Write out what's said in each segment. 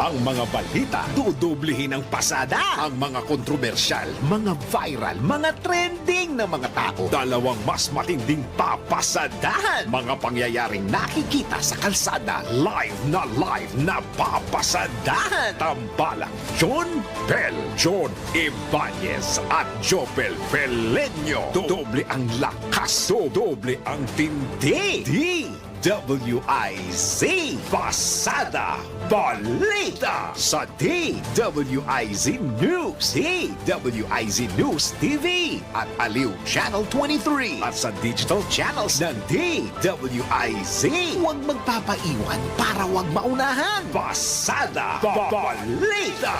Ang mga balita, dudublihin ang pasada. Ang mga kontrobersyal, mga viral, mga trending na mga tao. Dalawang mas matinding papasadahan. Mga pangyayaring nakikita sa kalsada. Live na papasadahan. Tambalang John Bell, John Ibanez at Jopel Pelenyo. Doble ang lakas, doble ang tindi. DWIZ Pasada Balita sa DWIZ News, DWIZ News TV at Aliw Channel 23 at sa digital channels ng DWIZ. Huwag magpapaiwan para huwag maunahan. Pasada Balita.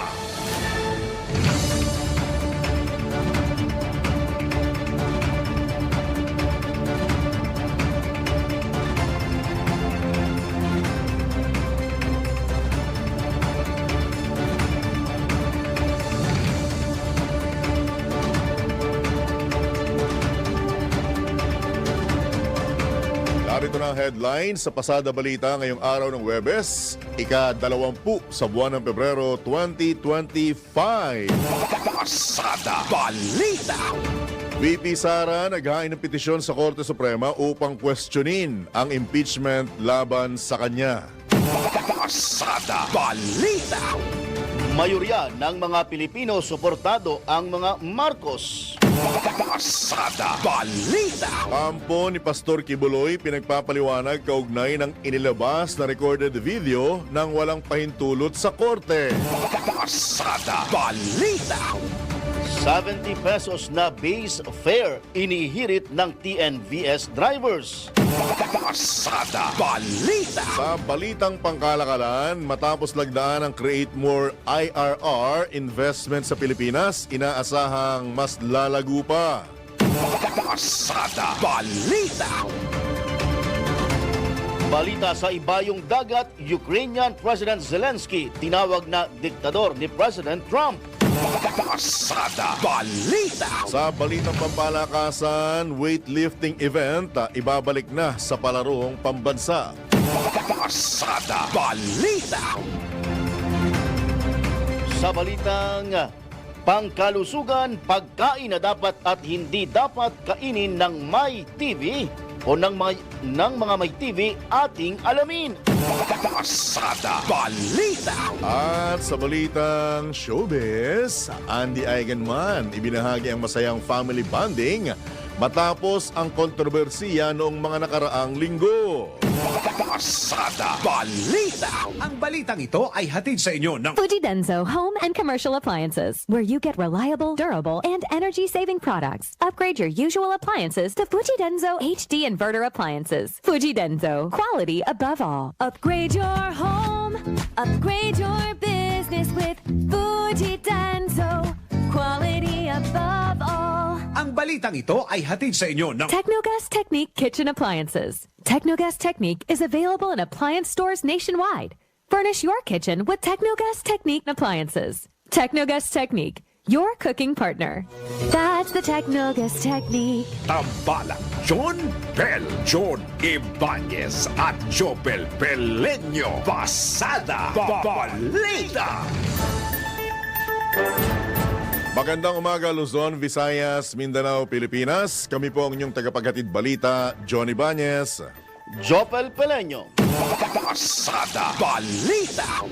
Narito na ang headline sa Pasada Balita ngayong araw ng Huwebes, ika-20 sa buwan ng Pebrero 2025. Pasada Balita. VP Sara naghain ng petisyon sa Korte Suprema upang questionin ang impeachment laban sa kanya. Pasada Balita. Mayorya ng mga Pilipino suportado ang mga Marcos. Pasada Balita. Kampo ni Pastor Kibuloy pinagpapaliwanag kaugnay ng inilabas na recorded video ng walang pahintulot sa korte. Pasada Balita. 70 pesos na base fare inihirit ng TNVS drivers. Pasada Balita. Sa balitang pangkalakalan, matapos lagdaan ang Create More IRR investment sa Pilipinas, inaasahang mas lalago pa. Pasada Balita. Balita sa ibayong dagat, Ukrainian President Zelensky tinawag na diktador ni President Trump. Pasada Balita. Sa balitang pampalakasan, weightlifting event ibabalik na sa palarong pambansa. Pasada Balita. Sa balitang pangkalusugan, pagkain na dapat at hindi dapat kainin ng may TV o ng mga may TV ating alamin. Pasada Balita. At sa balitang showbiz, Andy Eigenman ibinahagi ang masayang family bonding matapos ang kontrobersiya noong mga nakaraang linggo. Pasada Balita. Ang balitang ito ay hatid sa inyo ng Fuji Denso Home and Commercial Appliances, where you get reliable, durable, and energy-saving products. Upgrade your usual appliances to Fuji Denso HD Inverter Appliances. Fuji Denso, quality above all. Upgrade your home, upgrade your business with Fuji Denso, quality above all. Ang balitang ito ay hatid sa inyo ng Technogas Technique Kitchen Appliances. Technogas Technique is available in appliance stores nationwide. Furnish your kitchen with Technogas Technique appliances. Technogas Technique, your cooking partner. That's the Technogas Technique. Tambalang John Bell, John Ibanez at Jopel Pelenyo. Pasada Balita. Magandang umaga Luzon, Visayas, Mindanao, Pilipinas. Kami po ang inyong tagapaghatid balita, Johnny Ibanez. Jopel Pelenyo. Pasada Balita.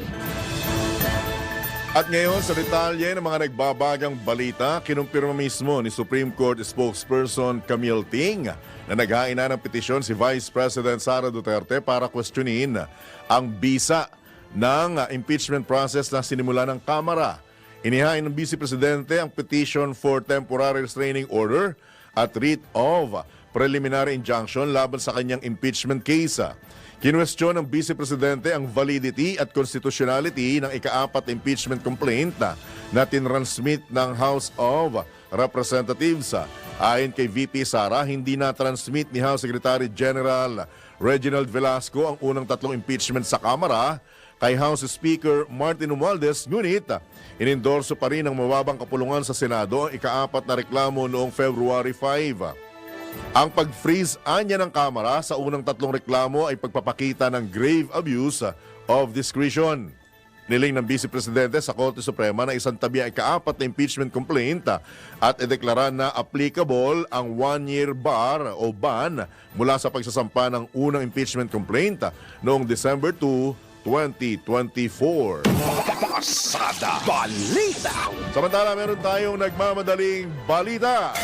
At ngayon sa detalye ng mga nagbabagang balita, kinumpirma mismo ni Supreme Court spokesperson Camille Ting na naghain na ng petisyon si Vice President Sara Duterte para questionin ang bisa ng impeachment process na sinimula ng Kamara. Inihain ng Vice Presidente ang petition for temporary restraining order at writ of preliminary injunction laban sa kanyang impeachment case. Kinwestiyon ng Vice Presidente ang validity at constitutionality ng ika-4 impeachment complaint na tinransmit ng House of Representatives. Ayon kay VP Sara, hindi na-transmit ni House Secretary General Reginald Velasco ang unang 3 impeachment sa Kamara kay House Speaker Martin Romualdez, ngunit inendorso pa rin ang mababang kapulungan sa Senado ang ika-4 na reklamo noong February 5. Ang pag-freeze anya ng Kamara sa unang 3 reklamo ay pagpapakita ng grave abuse of discretion. Niling ng Vice Presidente sa Korte Suprema na isang tabi ay kaapat na impeachment complaint at ideklara na applicable ang 1-year bar o ban mula sa pagsasampa ng unang impeachment complaint noong December 2, 2024. Pasada Balita. Samantala, meron tayong nagmamadaling balita.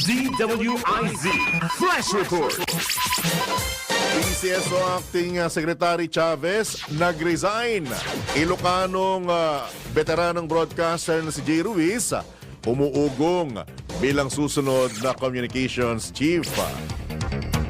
DWIZ Flash Report. PCSO Acting Secretary Chavez nag-resign. Ilocanong veteranong broadcaster na si Jay Ruiz umuugong bilang susunod na communications chief.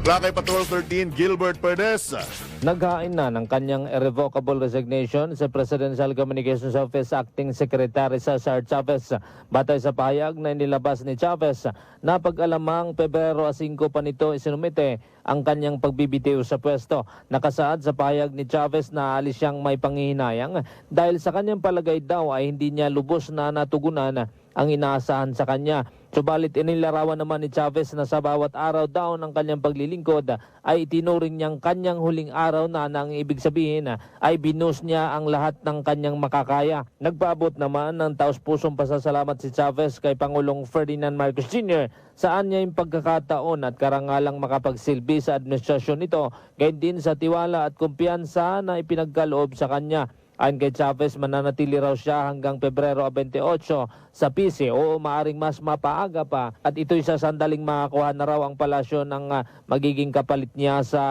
Lakay Patrol 13, Gilbert Perdes. Naghain na ng kanyang irrevocable resignation sa Presidential Communications Office Acting Secretary Cesar Chavez. Batay sa pahayag na inilabas ni Chavez na pag-alamang Pebrero 5 pa nito isinumite ang kanyang pagbibitiw sa pwesto. Nakasaad sa pahayag ni Chavez na alis siyang may panghihinayang dahil sa kanyang palagay daw ay hindi niya lubos na natugunan ang inaasahan sa kanya. Subalit inilarawan naman ni Chavez na sa bawat araw daw ng kanyang paglilingkod ay itinuring niyang kanyang huling araw na ang ibig sabihin ay binus niya ang lahat ng kanyang makakaya. Nagpaabot naman ng taus-pusong pasasalamat si Chavez kay Pangulong Ferdinand Marcos Jr. saan niya yung pagkakataon at karangalang makapagsilbi sa administrasyon nito, gayon din sa tiwala at kumpiyansa na ipinagkaloob sa kanya. Ayon kay Chavez, mananatili raw siya hanggang Pebrero 28 sa PC o maaring mas mapaaga pa at ito'y sa sandaling makakuha na raw ang palasyo ng magiging kapalit niya sa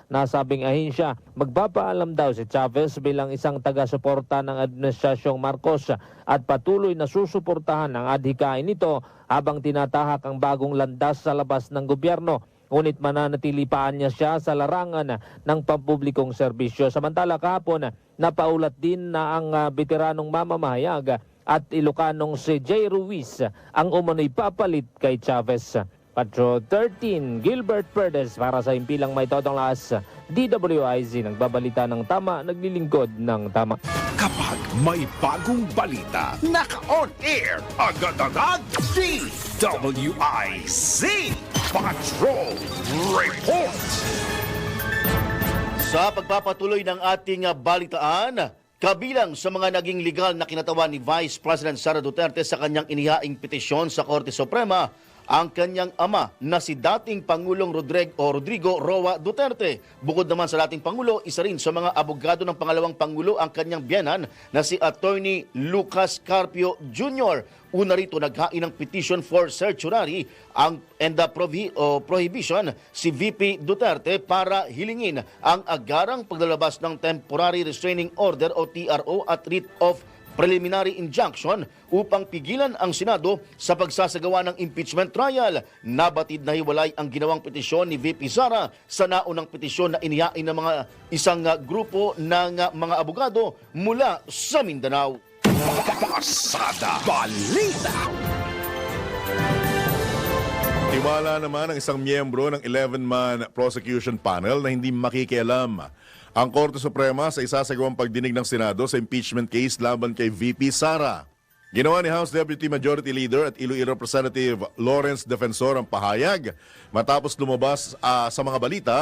nasabing ahensya. Magpapaalam daw si Chavez bilang isang taga-suporta ng Administrasyong Marcos at patuloy na susuportahan ang adhikain nito habang tinatahak ang bagong landas sa labas ng gobyerno. Ngunit mananatili pa niya siya sa larangan ng pampublikong serbisyo. Samantala kahapon, napaulat din na ang veteranong mamamahayag at Ilocanong si Jay Ruiz ang umano'y papalit kay Chavez. Patrol 13, Gilbert Perdes para sa Impilang May Totong Lakas. DWIZ, nagbabalita ng tama, naglilingkod ng tama. Kapag may bagong balita, naka-on air, agad-agad, DWIZ Patrol Report. Sa pagpapatuloy ng ating balitaan, kabilang sa mga naging legal na kinatawan ni Vice President Sara Duterte sa kanyang inihaing petisyon sa Korte Suprema, ang kanyang ama na si dating Pangulong Rodrigo Roa Duterte. Bukod naman sa dating Pangulo, isa rin sa mga abogado ng pangalawang Pangulo ang kanyang biyanan na si Attorney Lucas Carpio Jr. Una rito, naghain ng petition for certiorari and the prohibition si VP Duterte para hilingin ang agarang paglalabas ng Temporary Restraining Order o TRO at writ of preliminary injunction upang pigilan ang Senado sa pagsasagawa ng impeachment trial. Nabatid na hiwalay ang ginawang petisyon ni VP Sara sa naunang petisyon na inihain ng isang grupo ng mga abogado mula sa Mindanao. Pasada Balita. Tiwala naman ang isang miyembro ng 11-man prosecution panel na hindi makikialam ang Korte Suprema sa isasagawang pagdinig ng Senado sa impeachment case laban kay VP Sara. Ginawa ni House Deputy Majority Leader at Iloilo Representative Lawrence Defensor ang pahayag matapos lumabas sa mga balita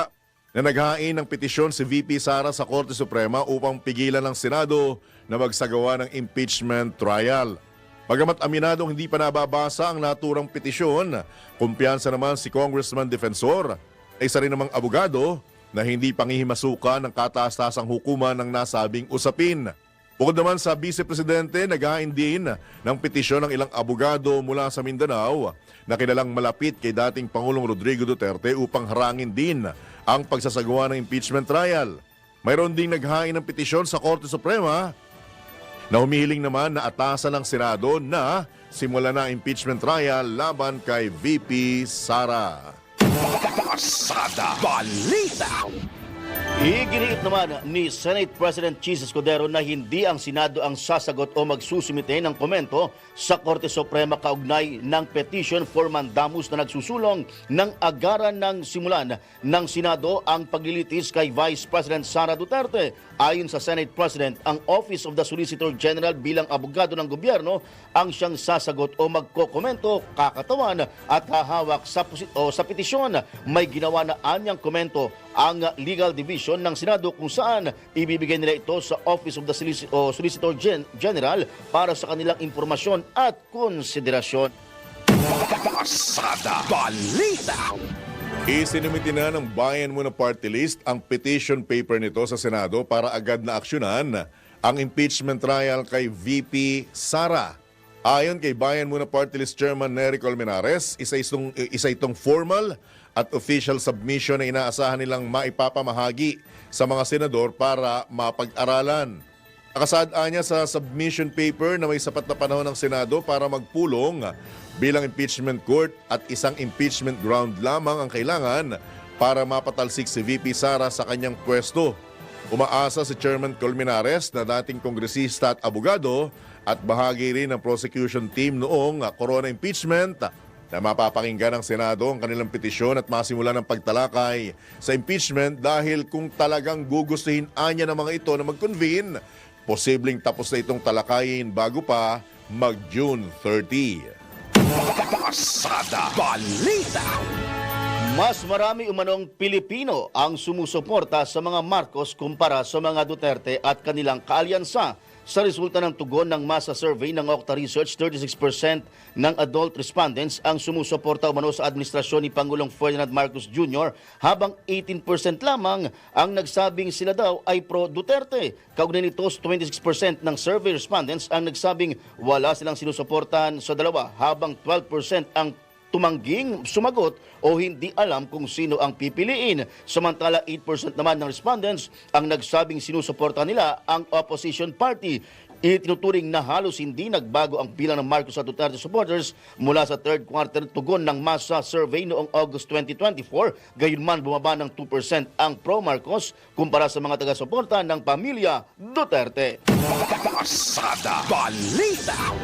na naghain ng petisyon si VP Sara sa Korte Suprema upang pigilan ng Senado na magsagawa ng impeachment trial. Bagamat aminadong hindi pa nababasa ang naturang petisyon, kumpiyansa naman si Congressman Defensor, isa rin namang abogado na hindi pangihimasukan ng kataas-tasang hukuman ng nasabing usapin. Bukod naman sa Vice Presidente, naghain din ng petisyon ng ilang abogado mula sa Mindanao na kilalang malapit kay dating Pangulong Rodrigo Duterte upang harangin din ang pagsasagawa ng impeachment trial. Mayroon ding naghain ng petisyon sa Korte Suprema na humihiling naman na atasan ng Senado na simula na impeachment trial laban kay VP Sara. Pasada Balita. Iginiit naman ni Senate President Chis Escudero na hindi ang Senado ang sasagot o magsusumite ng komento sa Korte Suprema kaugnay ng petition for mandamus na nagsusulong ng agaran ng simulan ng Senado ang paglilitis kay Vice President Sara Duterte. Ayon sa Senate President, ang Office of the Solicitor General bilang abogado ng gobyerno ang siyang sasagot o magkokomento, kakatawan at hahawak sa petisyon. May ginawa na anyang komento ang Legal Division ng Senado kung saan ibibigay nila ito sa Office of the Solicitor General para sa kanilang impormasyon at konsiderasyon. Pasada Balita. Isinumiti na ng Bayan Muna Party List ang petition paper nito sa Senado para agad na aksyonan ang impeachment trial kay VP Sara. Ayon kay Bayan Muna Party List Chairman Nery Colmenares, isa itong formal at official submission na inaasahan nilang maipapamahagi sa mga senador para mapag-aralan. Nakasaad niya sa submission paper na may sapat na panahon ng Senado para magpulong bilang impeachment court at isang impeachment ground lamang ang kailangan para mapatalsik si VP Sara sa kanyang pwesto. Umaasa si Chairman Colmenares na dating kongresista at abogado at bahagi rin ng prosecution team noong corona impeachment na mapapakinggan ng Senado ang kanilang petisyon at masimula ng pagtalakay sa impeachment dahil kung talagang gugustuhin anya ng mga ito na mag-convene, posibleng tapos na itong talakayin bago pa mag-June 30. Pasada Balita. Mas marami umanong Pilipino ang sumusuporta sa mga Marcos kumpara sa mga Duterte at kanilang kaalyansa. Sa resulta ng tugon ng masa survey ng Octa Research, 36% ng adult respondents ang sumusuporta umano sa administrasyon ni Pangulong Ferdinand Marcos Jr. habang 18% lamang ang nagsabing sila daw ay pro-Duterte. Kaugnay nito, 26% ng survey respondents ang nagsabing wala silang sinusuportahan sa dalawa habang 12% ang tumangging sumagot o hindi alam kung sino ang pipiliin. Samantala, 8% naman ng respondents ang nagsabing sinusuporta nila ang opposition party. Itinuturing na halos hindi nagbago ang bilang ng Marcos at Duterte supporters mula sa third quarter tugon ng masa survey noong August 2024. Gayunman, bumaba ng 2% ang pro-Marcos kumpara sa mga taga-suporta ng pamilya Duterte. Pasada Balita.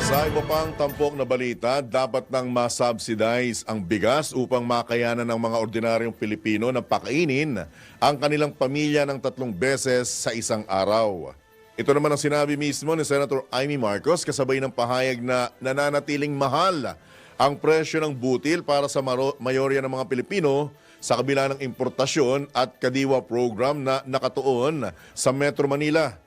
Sa iba pang tampok na balita, dapat nang masubsidize ang bigas upang makayanan ng mga ordinaryong Pilipino na pakainin ang kanilang pamilya ng 3 beses sa isang araw. Ito naman ang sinabi mismo ni Senator Amy Marcos kasabay ng pahayag na nananatiling mahal ang presyo ng butil para sa mayorya ng mga Pilipino sa kabila ng importasyon at kadiwa program na nakatuon sa Metro Manila.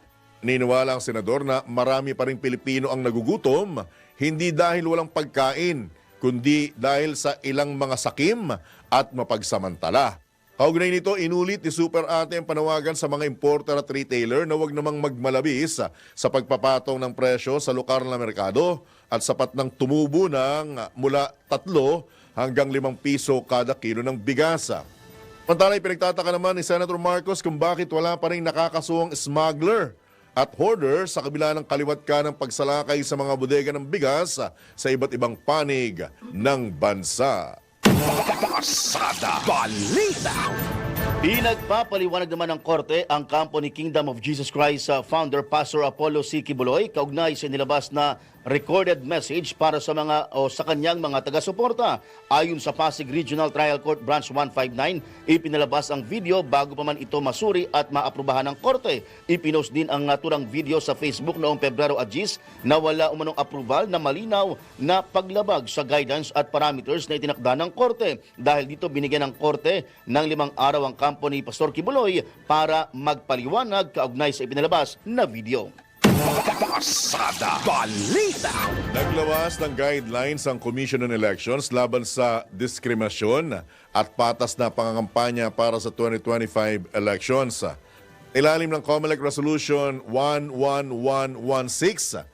Niniwala ang senador na marami pa ring Pilipino ang nagugutom, hindi dahil walang pagkain, kundi dahil sa ilang mga sakim at mapagsamantala. Kaugnay nito, inulit ni Super Ate ang panawagan sa mga importer at retailer na huwag namang magmalabis sa pagpapatong ng presyo sa lokal na merkado at sapat ng tumubo ng mula 3 hanggang 5 piso kada kilo ng bigas. Pantalay, pinagtataka naman ni Senator Marcos kung bakit wala pa rin nakakasuhang smuggler at hoarder sa kabila ng kaliwat ka ng pagsalakay sa mga bodega ng bigas sa iba't ibang panig ng bansa. Pasada Balita. Pinagpapaliwanag naman ng korte ang kampo ni Kingdom of Jesus Christ founder Pastor Apollo C. Kibuloy kaugnay sa nilabas na recorded message para sa mga o sa kanyang mga taga-suporta. Ayon sa Pasig Regional Trial Court Branch 159, ipinalabas ang video bago pa man ito masuri at maaprubahan ng korte. Ipinost din ang naturang video sa Facebook noong Pebrero 10 na wala umanong approval na malinaw na paglabag sa guidance at parameters na itinakda ng korte. Dahil dito binigyan ng korte ng 5 araw ang kampo ni Pastor Kibuloy para magpaliwanag kaugnay sa ipinalabas na video. Pasada Balita. Naglawas ng guidelines ang Commission on Elections laban sa diskriminasyon at patas na pangangampanya para sa 2025 elections. Ilalim ng COMELEC Resolution 11116,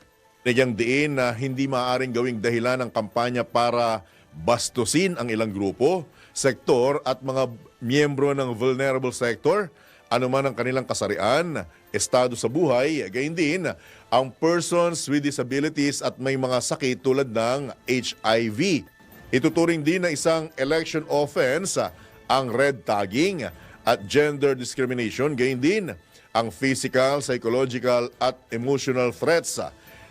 nagyang diin na hindi maaaring gawing dahilan ng kampanya para bastusin ang ilang grupo, sektor at mga miyembro ng vulnerable sector, anuman ang kanilang kasarian, estado sa buhay, gayon din ang persons with disabilities at may mga sakit tulad ng HIV. Ituturing din na isang election offense ang red tagging at gender discrimination, gayon din ang physical, psychological at emotional threats.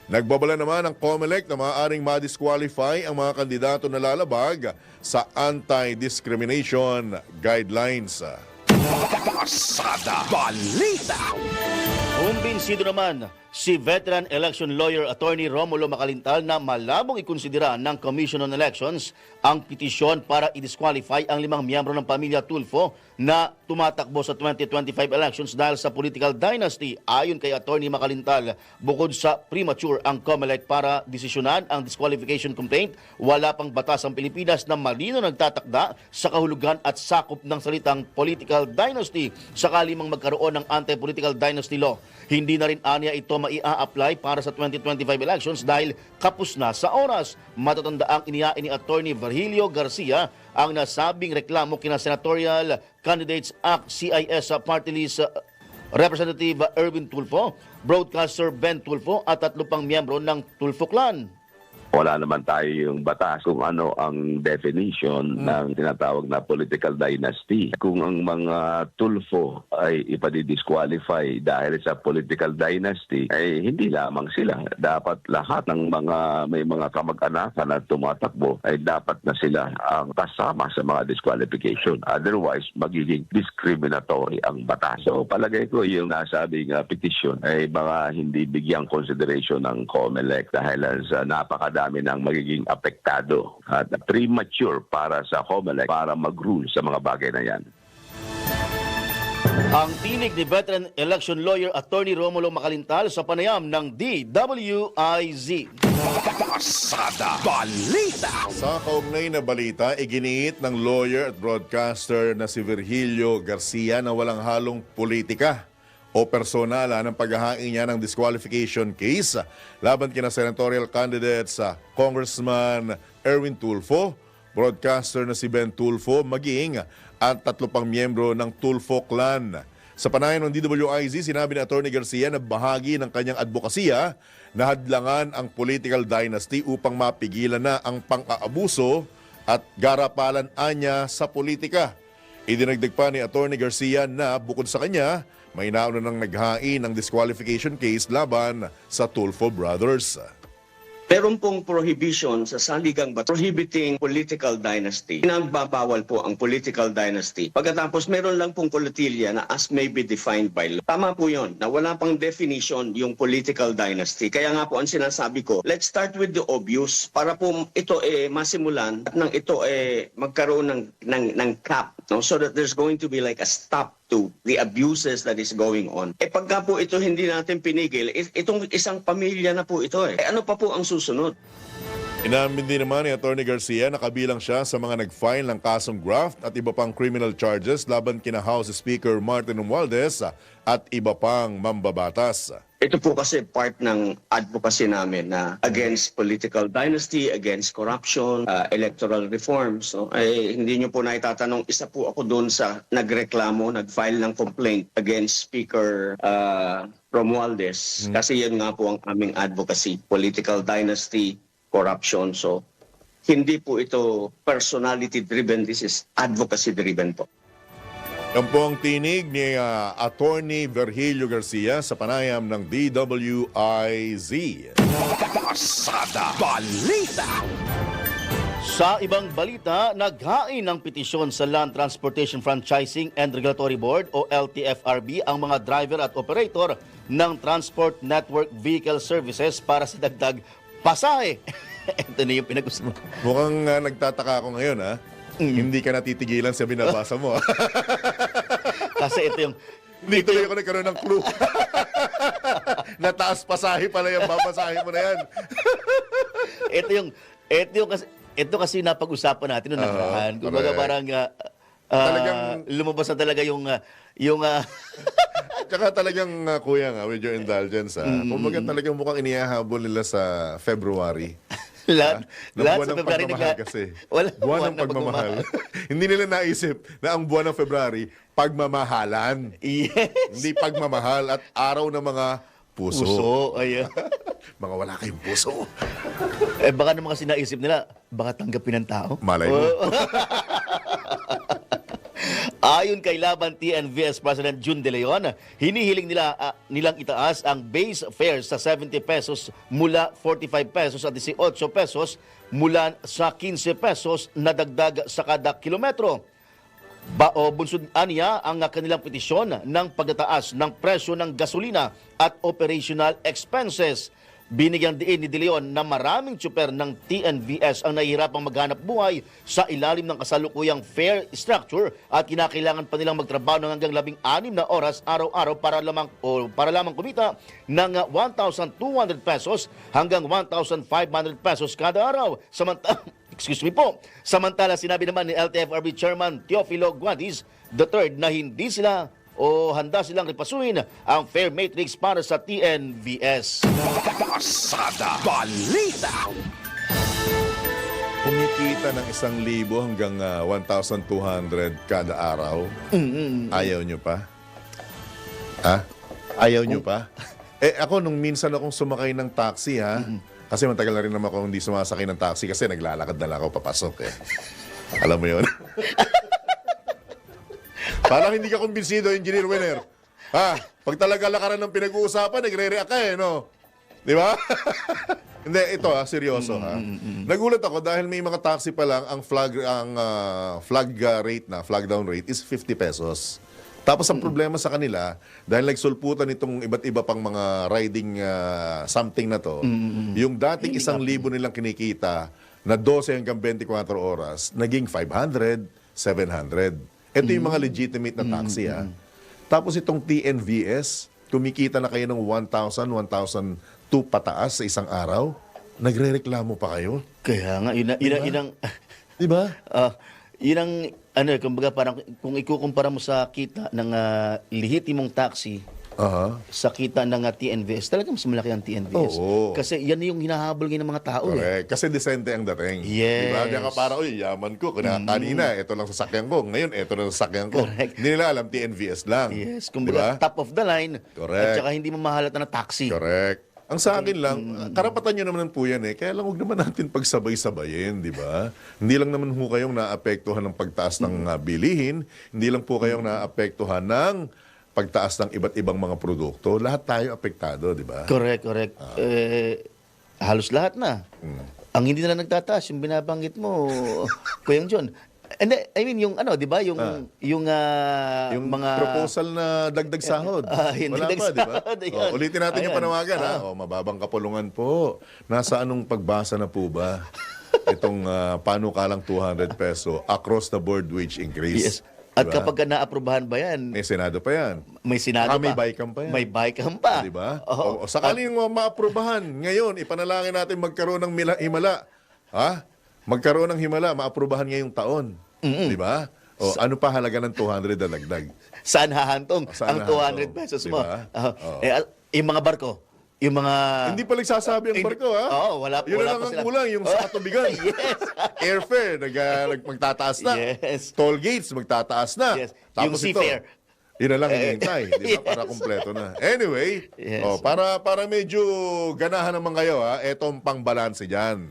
Nagbabala naman ang COMELEC na maaaring ma-disqualify ang mga kandidato na lalabag sa anti-discrimination guidelines. Pasada Balita. Kumbinsido naman si veteran election lawyer attorney Romulo Macalintal na malabong ikonsidera ng Commission on Elections ang petisyon para i-disqualify ang 5 miyembro ng pamilya Tulfo na tumatakbo sa 2025 elections dahil sa political dynasty. Ayon kay attorney Macalintal, bukod sa premature ang COMELEC para desisyonan ang disqualification complaint, wala pang batas ang Pilipinas na malino nagtatakda sa kahulugan at sakop ng salitang political dynasty sakali mang magkaroon ng anti-political dynasty law. Hindi na rin anya ito maia-apply para sa 2025 elections dahil kapos na sa oras. Matatandaang inihain ni Attorney Virgilio Garcia ang nasabing reklamo kina Senatorial Candidates Act CIS Party List Representative Erwin Tulfo, Broadcaster Ben Tulfo at 3 pang miyembro ng Tulfo Clan. Wala naman tayo yung batas kung ano ang definition ng tinatawag na political dynasty. Kung ang mga Tulfo ay ipadidisqualify dahil sa political dynasty, ay hindi lamang sila. Dapat lahat ng may mga kamag-anakan na tumatakbo ay dapat na sila ang kasama sa mga disqualification. Otherwise, magiging discriminatory ang batas. So palagay ko yung nasabing petition ay mga hindi bigyang consideration ng COMELEC dahil sa napakadami ng magiging apektado at premature para sa COMELEC para mag-rule sa mga bagay na yan. Ang tinig ni veteran election lawyer attorney Romulo Macalintal sa panayam ng DWIZ. Pasada Balita. Sa kaugnay na balita, iginiit ng lawyer at broadcaster na si Virgilio Garcia na walang halong politika o personala ng paghahain niya ng disqualification case laban kina senatorial candidates sa Congressman Erwin Tulfo, broadcaster na si Ben Tulfo, maging ang 3 pang miyembro ng Tulfo Clan. Sa panayam ng DWIZ, sinabi ni Atty. Garcia na bahagi ng kanyang advokasya na hadlangan ang political dynasty upang mapigilan na ang pang-aabuso at garapalan anya sa politika. Idinagdag pa ni Atty. Garcia na bukod sa kanya, may nauna nang naghain ng disqualification case laban sa Tulfo Brothers. Meron pong prohibition sa saligang prohibiting political dynasty. Pinagbabawal po ang political dynasty. Pagkatapos meron lang pong kolotilya na as may be defined by law. Tama po yun, na wala pang definition yung political dynasty. Kaya nga po ang sinasabi ko, let's start with the obvious para po ito masimulan at nang ito magkaroon ng cap. No? So that there's going to be like a stop to the abuses that is going on. Pagka po ito hindi natin pinigil, itong isang pamilya na po ito. Ano pa po ang susunod? Inamin din naman ni Atty. Garcia na kabilang siya sa mga nag-file ng kasong graft at iba pang criminal charges laban kina House Speaker Martin Romualdez at iba pang mambabatas. Ito po kasi part ng advocacy namin na against political dynasty, against corruption, electoral reforms. No? Hindi nyo po naitatanong, isa po ako doon sa nagreklamo, nag-file ng complaint against Speaker Romualdez. Kasi yun nga po ang aming advocacy, political dynasty, corruption. So, hindi po ito personality-driven, this is advocacy-driven po. Yan po ang tinig ni Atty. Virgilio Garcia sa panayam ng DWIZ. Pasada Balita. Sa ibang balita, naghain ng petisyon sa Land Transportation Franchising and Regulatory Board o LTFRB ang mga driver at operator ng Transport Network Vehicle Services para sa dagdag pasahe. Ito na yung pinag-usapan. Mukhang nagtataka ako ngayon, ha? Hindi ka natitigilan sa binabasa mo. Kasi ito yung... Hindi tuloy ako nagkaroon ng clue. Nataas pasahe pala yung babasahe mo na yan. Ito kasi napag-usapan natin noong nakaraan. Kumbaga correct. parang Talagang- lumabas na talaga yung Tsaka talagang, kuya nga, with your indulgence, kumbaga talagang mukhang inihahabol nila sa February. lahat Ng buwan sa ng February pagmamahal kasi. Wala Buwan ng pagmamahal. Hindi nila naisip na ang buwan ng February, pagmamahalan. Yes. Hindi pagmamahal at araw ng mga puso. Puso. Ayan. Mga wala kayong puso. Baka naman kasi naisip nila, baka tanggapin ng tao. Malay mo. Ayon kay Laban TNVS President June De Leon, hinihiling nilang itaas ang base fare sa 70 pesos mula 45 pesos at 18 pesos mula sa 15 pesos na dagdag sa kada kilometro. Bunsod niya ang kanilang petisyon ng pagtataas ng presyo ng gasolina at operational expenses. Binigyang diin ni De Leon na maraming tsuper ng TNVS ang nahihirapang maghanap buhay sa ilalim ng kasalukuyang fare structure at kinakailangan pa nilang magtrabaho ng hanggang 16 na oras araw-araw para lamang kumita ng 1,200 pesos hanggang 1,500 pesos kada araw. Samantala, sinabi naman ni LTFRB Chairman Teofilo Guadis III na hindi sila o handa silang ripasuin ang fare matrix para sa TNVS. Pasada Balita. Kumikita ng 1,000 hanggang 1,200 kada araw. Ayaw nyo pa? Ha? Ayaw nyo pa? Ako, nung minsan akong sumakay ng taxi, ha? Kasi matagal na rin naman ako hindi sumasakay ng taxi kasi naglalakad na lang ako papasok, eh. Alam mo yun? Parang hindi ka kumbinsido, Engineer Winner. Ha? Pag talaga lakaran ng pinag-uusapan, nagre-react ka, eh, no? Di ba? Hindi, ito seryoso ha. Nagulat ako dahil may mga taxi pa lang ang flag down rate is 50 pesos. Tapos ang problema sa kanila, dahil nagsulputan itong iba't iba pang mga riding something na to, yung dating 1,000 nilang kinikita na 12 hanggang 24 oras, naging 500, 700. Ito yung mga legitimate na taxi ha. Tapos itong TNVS, kumikita na kayo ng 1,000, 1,200 pataas sa isang araw, nagre-reklamo pa kayo. Kaya nga, yun ang... Di ba? Yun ang, kumbaga parang kung ikukumpara mo sa kita ng lehitimong taxi sa kita ng TNVS, talagang mas malaki ang TNVS. Oo. Kasi yan yung hinahabol ngayon ng mga tao. Correct. Kasi desente ang dating. Yes. Di ba? Diyan ka para, yaman ko. Kanina, ito lang sasakyan ko. Ngayon, ito lang sasakyan ko. Correct. Hindi nila alam, TNVS lang. Yes, kumbaga top of the line. Correct. At saka hindi mo mahalata na taxi. Correct. Ang sa akin lang, karapatan nyo naman po yan eh. Kaya lang huwag naman natin pagsabay-sabayin, di ba? Hindi lang naman ho kayong naapektuhan ng pagtaas ng bilihin. Hindi lang po kayong naapektuhan ng pagtaas ng iba't ibang mga produkto. Lahat tayo apektado, di ba? Correct. Halos lahat na. Ang hindi na nagtataas, yung binabanggit mo, Kuyang John. And I mean, yung di ba? Yung mga... proposal na dagdag sahod. Yung Wala dagdag pa, di ba? sahod, yan. Ulitin natin yung Ayan. panawagan, ha? Mababang kapulungan po. Nasa anong pagbasa na po ba itong panukalang 200 peso across the board wage increase? Yes. At Diba? kapag naaprubahan ba yan, May Senado pa yan. may Senado May pa. BICAM pa yan. May BICAM pa. Di ba? Oo. O sakaling maaprubahan, ngayon, ipanalangin natin magkaroon ng himala. Ha? Magkaroon ng himala, maaprubahan ngayong taon. Di ba? O ano pa halaga ng 200 na dagdag? Saan hahantong Saan ang 200 hahantong? pesos Di mo? ba? Oo. Yung mga barko, yung mga... Hindi pa nagsasabi ang barko, ha? Oo, wala Yun wala lang pa ang sila. kulang, yung sa katubigan. Yes. Airfare, magtataas na. Yes. Toll gates, magtataas na. Yes. Tapos Yung seafare. Yun na lang hinihintay, di ba? Para Yes. kumpleto na. Anyway, Yes. para medyo ganahan naman kayo, ha? Etong pangbalanse dyan.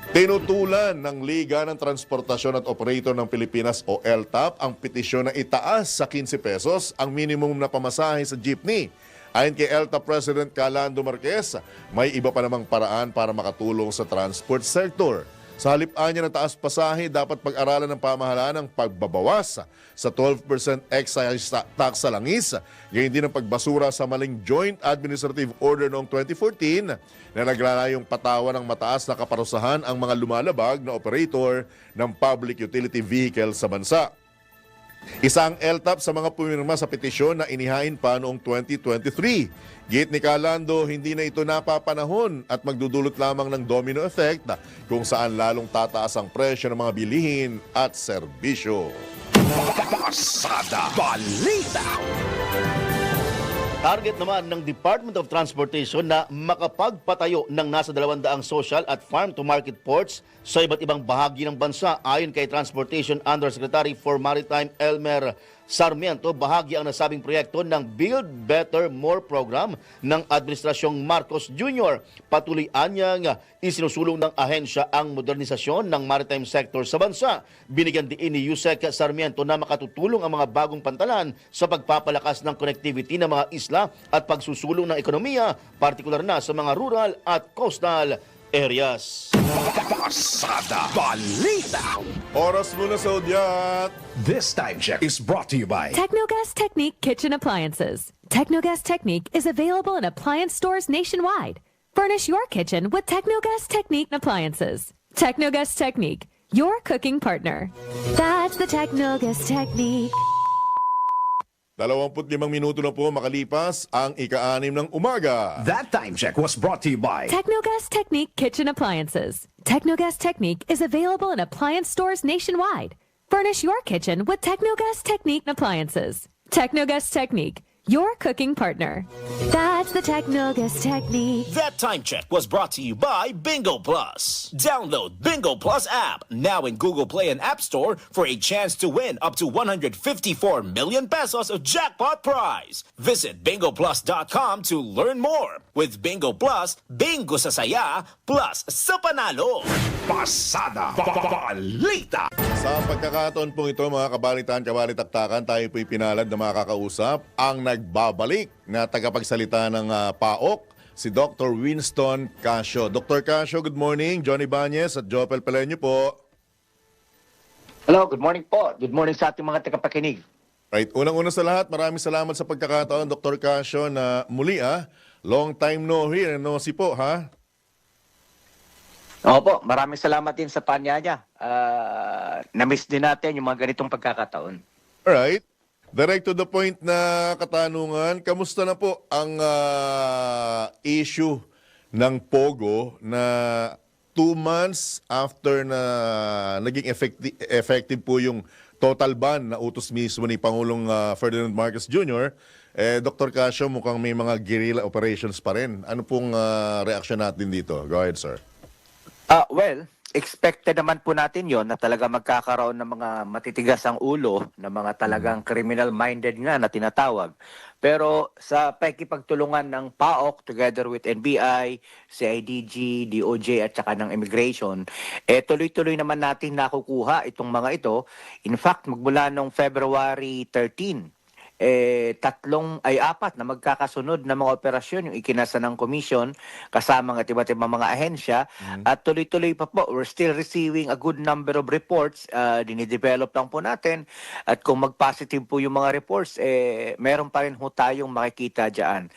Tinutulan ng Liga ng Transportasyon at Operator ng Pilipinas o LTAP ang petisyon na itaas sa 15 pesos ang minimum na pamasahe sa jeepney. Ayon kay LTAP President Calando Marquez, may iba pa namang paraan para makatulong sa transport sector. Sa halip anya ng taas pasahe, dapat pag-aralan ng pamahalaan ang pagbabawas sa 12% excise tax sa langis, gayon din ang pagbasura sa maling Joint Administrative Order noong 2014 na naglalayong patawan ng mataas na kaparusahan ang mga lumalabag na operator ng public utility vehicle sa bansa. Isa ang LTAP sa mga pumirma sa petisyon na inihain pa noong 2023. Git ni Calando, hindi na ito napapanahon at magdudulot lamang ng domino effect kung saan lalong tataas ang presyo ng mga bilihin at serbisyo. Pasada Balita. Target naman ng Department of Transportation na makapagpatayo ng nasa 200 social at farm-to-market ports sa iba't ibang bahagi ng bansa. Ayon kay Transportation Undersecretary for Maritime Elmer Sarmiento, bahagi ang nasabing proyekto ng Build Better More program ng Administrasyong Marcos Jr. Patuloy anyang isinusulong ng ahensya ang modernisasyon ng maritime sector sa bansa. Binigyan din ni Yusek Sarmiento na makatutulong ang mga bagong pantalan sa pagpapalakas ng connectivity ng mga isla at pagsusulong ng ekonomiya, partikular na sa mga rural at coastal areas. Pasada Balita. Oras muna sa udyat. This time check is brought to you by Technogas Technique Kitchen Appliances. Technogas Technique is available in appliance stores nationwide. Furnish your kitchen with Technogas Technique appliances. Technogas Technique, your cooking partner. That's the Technogas Technique. 25 minuto na po makalipas ang ika-6 ng umaga. That time check was brought to you by Technogas Technique Kitchen Appliances. Technogas Technique is available in appliance stores nationwide. Furnish your kitchen with Technogas Technique appliances. Technogas Technique, your cooking partner. That's the Technogas Technique. That time check was brought to you by Bingo Plus. Download Bingo Plus app now in Google Play and App Store for a chance to win up to 154 million pesos of jackpot prize. Visit bingoplus.com to learn more. With Bingo Plus, bingo sa saya plus sa panalo. Pasada Balita. Sa pagkakataon po ito mga kabalitaan-kabalitaktakan, tayo po'y pinalad na makakausap ang nagbabalik na tagapagsalita ng PAOK, si Dr. Winston Casio. Dr. Casio, good morning. Johnny Bañez at Jopel Pelenyo po. Hello, good morning po. Good morning sa ating mga tagapakinig. Right, unang-una sa lahat, maraming salamat sa pagkakataon, Dr. Casio, na muli long time no hear, no see po, ha? Opo, maraming salamat din sa panyaya. Na-miss din natin yung mga ganitong pagkakataon. Alright. Direct to the point na katanungan, kamusta na po ang issue ng POGO na 2 months after na naging effective po yung total ban na utos mismo ni Pangulong Ferdinand Marcos Jr., Dr. Casio, mukhang may mga guerrilla operations pa rin. Ano pong reaksyon natin dito? Go ahead, sir. Well, expected naman po natin yon na talaga magkakaroon ng mga matitigas ang ulo na mga talagang criminal-minded nga na tinatawag. Pero sa pakikipagtulungan ng PAOK together with NBI, CIDG, DOJ at saka ng Immigration, tuloy-tuloy naman natin nakukuha itong mga ito. In fact, magmula noong February 13, 4 na magkakasunod na mga operasyon yung ikinasa ng commission kasama ng iba't ibang mga ahensya at tuloy-tuloy pa po. We're still receiving a good number of reports. Dinidevelop lang po natin at kung mag-positive po yung mga reports, meron pa rin ho tayong makikita dyan.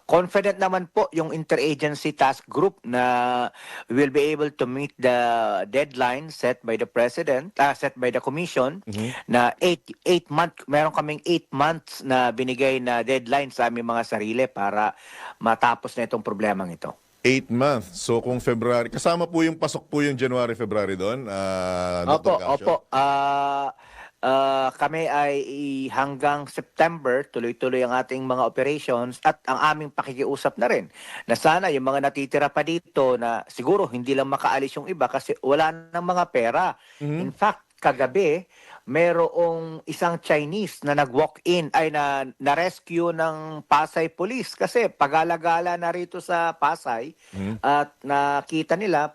Confident naman po yung interagency task group na we will be able to meet the deadline set by the president, set by the commission na 8 month, meron kaming 8 months na binigay na deadline sa aming mga sarili para matapos na itong problemang ito. 8 months. So kung February, kasama po yung pasok po yung January, February doon, Dr. Casio? Opo. Kami ay hanggang September, tuloy-tuloy ang ating mga operations at ang aming pakikiusap na rin na sana yung mga natitira pa dito na siguro hindi lang makaalis yung iba kasi wala nang mga pera. In fact, kagabi, merong isang Chinese na nag-walk-in ay na-rescue ng Pasay Police kasi pag-alagala na rito sa Pasay at nakita nila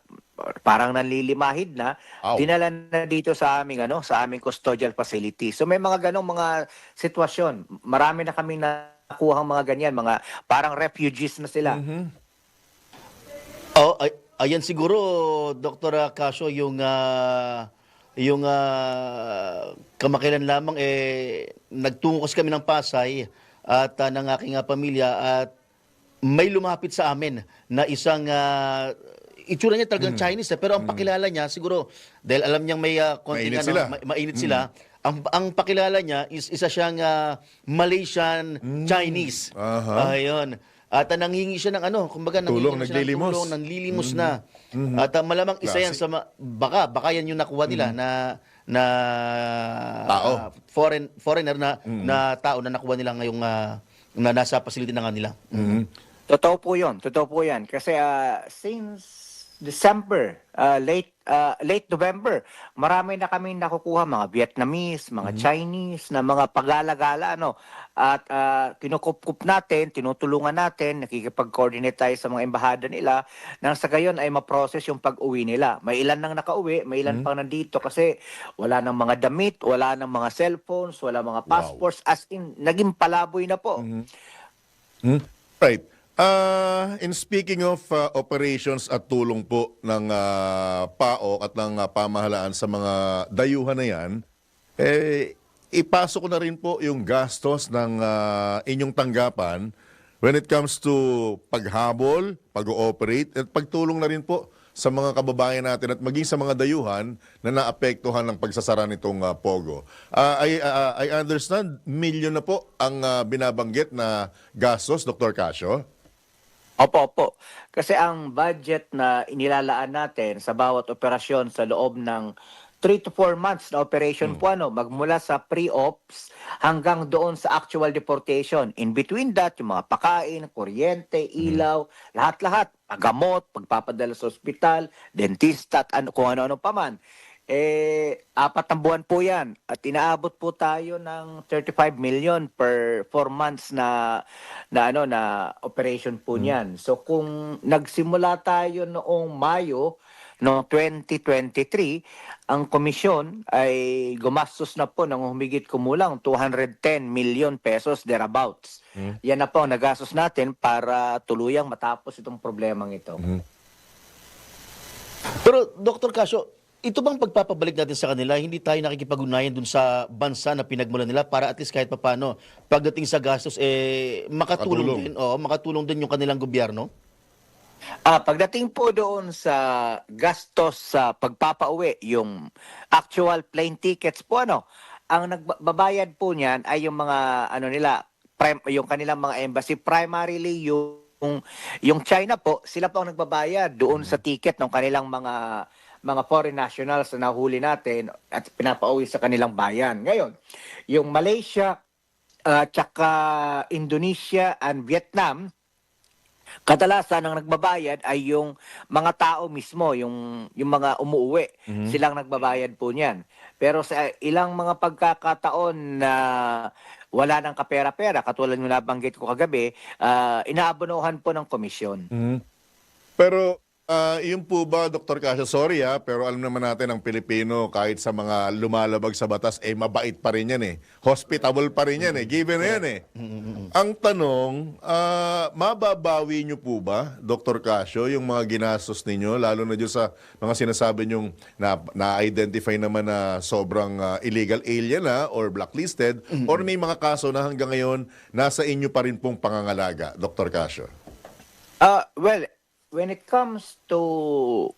parang nanlilimahid na, dinala na dito sa aming sa aming custodial facility. So may mga ganong mga sitwasyon. Marami na kaming nakuha mga ganyan, mga parang refugees na sila. Ayan siguro, Dr. Casio, yung kamakailan lamang nagtungo kasi kami ng Pasay at ng aking pamilya at may lumapit sa amin na isang itsura niya talagang Chinese pero ang pakilala niya siguro dahil alam niyang may konting mainit sila. Ang pakilala niya is isa siyang Malaysian Chinese. Ayun. At nanghingi siya ng kumbaga naglilimos. Nanlilimos na. At malamang isa yan sa baka yan yung nakuha nila na tao. Foreigner na tao na nakuha nila ngayong na nasa facility na nga nila. Totoo po yan. Kasi since December, late November, marami na kami nakukuha mga Vietnamese, mga Chinese na mga pag-alagala at kinukup natin, tinutulungan natin, nakikipag-coordinate tayo sa mga embahada nila nang sa gayon ay ma-process yung pag-uwi nila. May ilan nang nakauwi, may ilan pang nandito kasi wala nang mga damit, wala nang mga cellphones, wala mga passports, as in naging palaboy na po. Right. In speaking of operations at tulong po ng PAO at ng pamahalaan sa mga dayuhan na yan, ipasok ko na rin po yung gastos ng inyong tanggapan when it comes to paghabol, pag-ooperate, at pagtulong na rin po sa mga kababayan natin at maging sa mga dayuhan na naapektuhan ng pagsasara nitong Pogo. I understand, milyon na po ang binabanggit na gastos, Dr. Casio. Opo. Kasi ang budget na inilalaan natin sa bawat operasyon sa loob ng 3 to 4 months na operation po, magmula sa pre-ops hanggang doon sa actual deportation. In between that, yung mga pakain, kuryente, ilaw, lahat-lahat, paggamot, pagpapadala sa ospital, dentista, at kung ano-ano pa man. 4 na buwan po yan. At inaabot po tayo ng 35 million per 4 months na operation po niyan. So kung nagsimula tayo noong Mayo noong 2023, ang komisyon ay gumastos na po ng humigit kumulang 210 million pesos thereabouts. Yan na po ang nagastos natin para tuluyang matapos itong problemang ito. Pero Dr. Casio, ito bang pagpapabalik natin sa kanila, hindi tayo nakikipag-ugnayan dun sa bansa na pinagmulan nila para at least kahit papano pagdating sa gastos makatulong din yung kanilang gobyerno? Pagdating po doon sa gastos sa pagpapauwi, yung actual plane tickets po, ang nagbabayad po niyan ay yung mga yung kanilang mga embassy, primarily yung China po, sila po ang nagbabayad doon sa ticket ng kanilang mga foreign nationals na nahuli natin at pinapauwi sa kanilang bayan. Ngayon, yung Malaysia, tsaka Indonesia and Vietnam, kadalasan ang nagbabayad ay yung mga tao mismo, yung mga umuuwi. Silang nagbabayad po niyan. Pero sa ilang mga pagkakataon na wala ng kapera-pera, katulad ng nabanggit ko kagabi, inaabonohan po ng komisyon. Pero yun po ba, Dr. Casio, sorry pero alam naman natin ang Pilipino kahit sa mga lumalabag sa batas, mabait pa rin yan Hospitable pa rin yan given na yan Ang tanong, mababawi nyo po ba, Dr. Casio, yung mga ginastos ninyo, lalo na dyan sa mga sinasabi nyong na-identify naman na sobrang illegal alien or blacklisted, or may mga kaso na hanggang ngayon nasa inyo pa rin pong pangangalaga, Dr. Casio? Well, when it comes to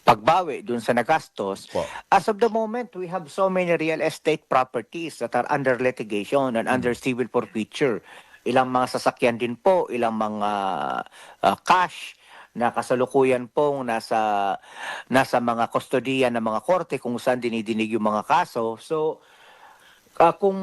pagbawi dun sa nagastos, as of the moment, we have so many real estate properties that are under litigation and under civil forfeiture. Ilang mga sasakyan din po, ilang mga cash na kasalukuyan pong nasa mga kustodiyan ng mga korte kung saan dinidinig yung mga kaso. So, kung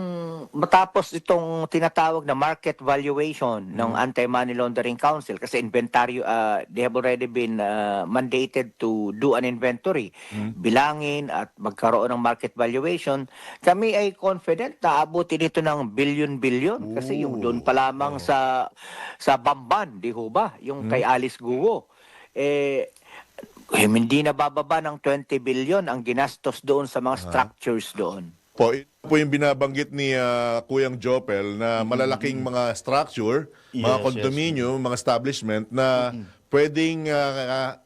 matapos itong tinatawag na market valuation ng Anti-Money Laundering Council, kasi inventaryo, they have already been mandated to do an inventory, bilangin at magkaroon ng market valuation, kami ay confident na abutin ito ng billion-billion. Kasi yung doon pa lamang sa Bamban, di ho ba? Yung kay Alice Guo. Hindi na bababa ng 20 billion ang ginastos doon sa mga structures doon. Po yung binabanggit ni Kuyang Jopel na malalaking mga structure, mga condominium, mga establishment na pwedeng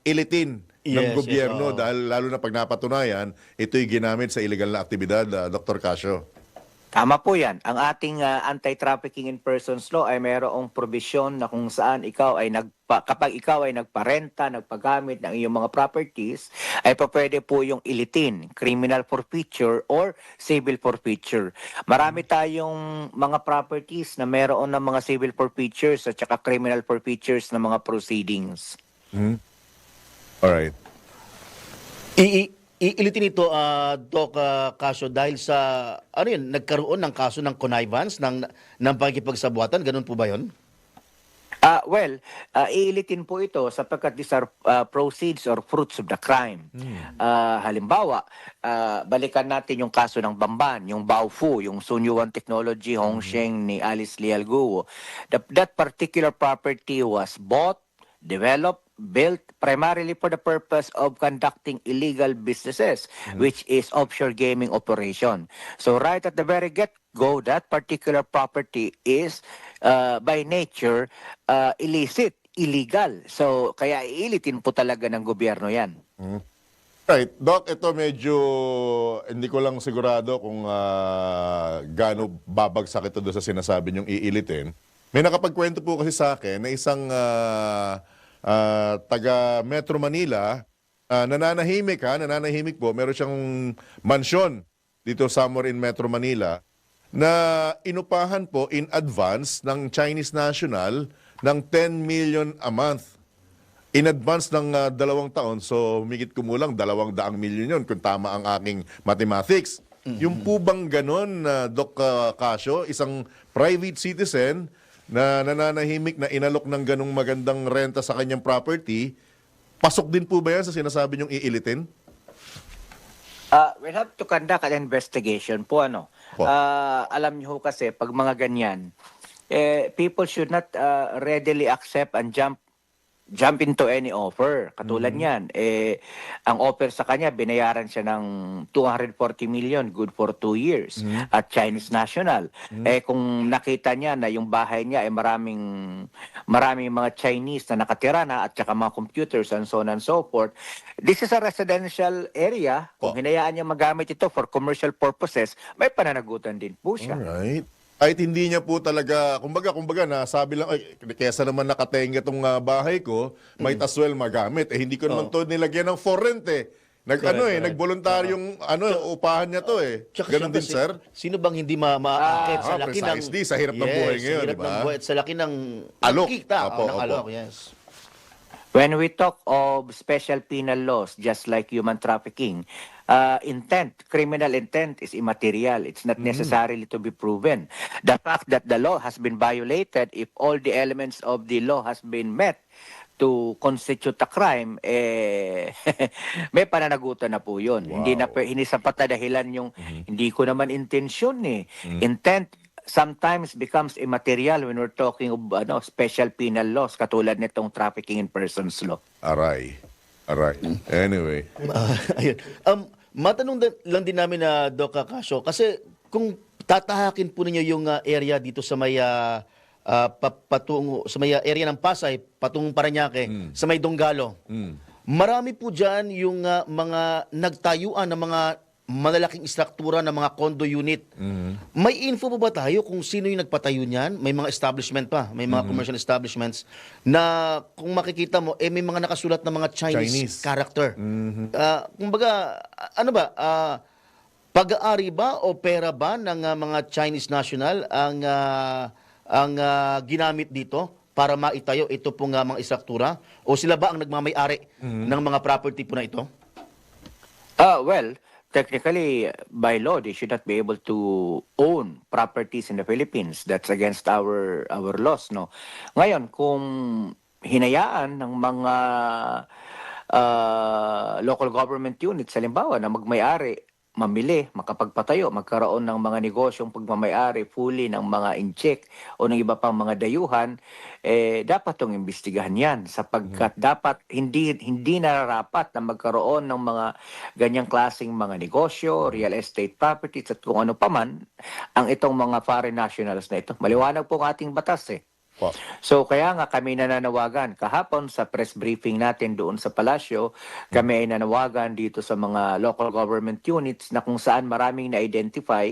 ilitin ng gobyerno dahil lalo na pag napatunayan, ito'y ginamit sa illegal na aktibidad, Dr. Casio. Tama po yan. Ang ating anti-trafficking in persons law ay mayroong provision na kung saan kapag ikaw ay nagparenta, nagpagamit ng iyong mga properties, ay pwede po yung ilitin, criminal forfeiture or civil forfeiture. Marami tayong mga properties na mayroon ng mga civil forfeitures at saka criminal forfeitures ng mga proceedings. Alright. Iilitin ito, Doc Casio, dahil sa, nagkaroon ng kaso ng connivance, ng pakikipagsabuatan, ganun po ba yun? Iilitin po ito sapagkat these are proceeds or fruits of the crime. Halimbawa, balikan natin yung kaso ng Bamban, yung Baofu, yung Sunyuan Technology, Hongsheng ni Alice Lial Guo. That particular property was bought, developed, built primarily for the purpose of conducting illegal businesses, which is offshore gaming operation. So right at the very get-go, that particular property is by nature illicit. illegal. So, kaya iilitin po talaga ng gobyerno yan. Right. Doc, ito medyo hindi ko lang sigurado kung gaano babagsak ito doon sa sinasabi niyong iilitin. May nakapagkwento po kasi sa akin na isang taga Metro Manila, nananahimik po, meron siyang mansyon dito somewhere in Metro Manila na inupahan po in advance ng Chinese National ng 10 million a month. In advance ng 2 taon, so humigit kumulang 200 milyon yun kung tama ang aking mathematics. Yung po bang ganon, Doc Casio, isang private citizen na nananahimik na inalok ng ganong magandang renta sa kanyang property, pasok din po ba yan sa sinasabi niyong iilitin? We'll have to conduct an investigation po, ano. Po. Alam niyo ho kasi, pag mga ganyan, people should not readily accept and jump into any offer. Katulad niyan, ang offer sa kanya, binayaran siya ng 240 million, good for 2 years, at Chinese National. Kung nakita niya na yung bahay niya ay maraming mga Chinese na nakatira na at saka mga computers and so on and so forth, this is a residential area. Kung hinayaan niya magamit ito for commercial purposes, may pananagutan din po siya. Alright. Kahit hindi niya po talaga, kumbaga nasabi lang, ay, kesa naman nakatenga tong bahay ko, might as well magamit. Hindi ko naman to nilagyan ng for rent nagboluntaryong upahan niya to Tsaka Ganon din, sir? Sino bang hindi maaakit sa laki ng... precisely, sa hirap ng buhay ngayon, sa hirap di ng ba? buhay at sa laki ng Alok. kita. Opo, Ng opo. alok, yes. When we talk of special penal laws, just like human trafficking, criminal intent is immaterial. It's not necessarily to be proven. The fact that the law has been violated, if all the elements of the law has been met to constitute a crime, may pananagutan na po yun. Wow. Hindi sapat na dahilan yung hindi ko naman intensyon Intent sometimes becomes immaterial when we're talking of special penal laws katulad nitong trafficking in persons law. Aray. Anyway. Ayun. Matanong lang din namin na Doc Casio, kasi kung tatahakin po ninyo yung area dito sa may patungo sa may area ng Pasay patungong Parañaque sa may Donggalo. Marami po diyan yung mga nagtayuan ng mga malalaking istruktura ng mga condo unit. May info po ba tayo kung sino yung nagpatayo niyan? May mga establishment pa, may mga commercial establishments na kung makikita mo, may mga nakasulat na mga Chinese character. Kumbaga, ano ba, pag-aari ba o pera ba ng mga Chinese national ang ginamit dito para maitayo ito pong mga istruktura? O sila ba ang nagmamay-ari ng mga property po na ito? Well, technically, by law, they should not be able to own properties in the Philippines. That's against our laws, no? Ngayon, kung hinayaan ng mga local government units, halimbawa, na magmay-ari, mamili, makapagpatayo, magkaroon ng mga negosyong pagmamayari fully ng mga incheck o ng iba pang mga dayuhan, dapat itong imbestigahan yan sapagkat dapat hindi nararapat na magkaroon ng mga ganyang klaseng mga negosyo, real estate properties at kung ano paman ang itong mga foreign nationals na ito. Maliwanag po ang ating batas So kaya nga kami nananawagan kahapon sa press briefing natin doon sa Palasyo, kami ay nanawagan dito sa mga local government units na kung saan maraming na-identify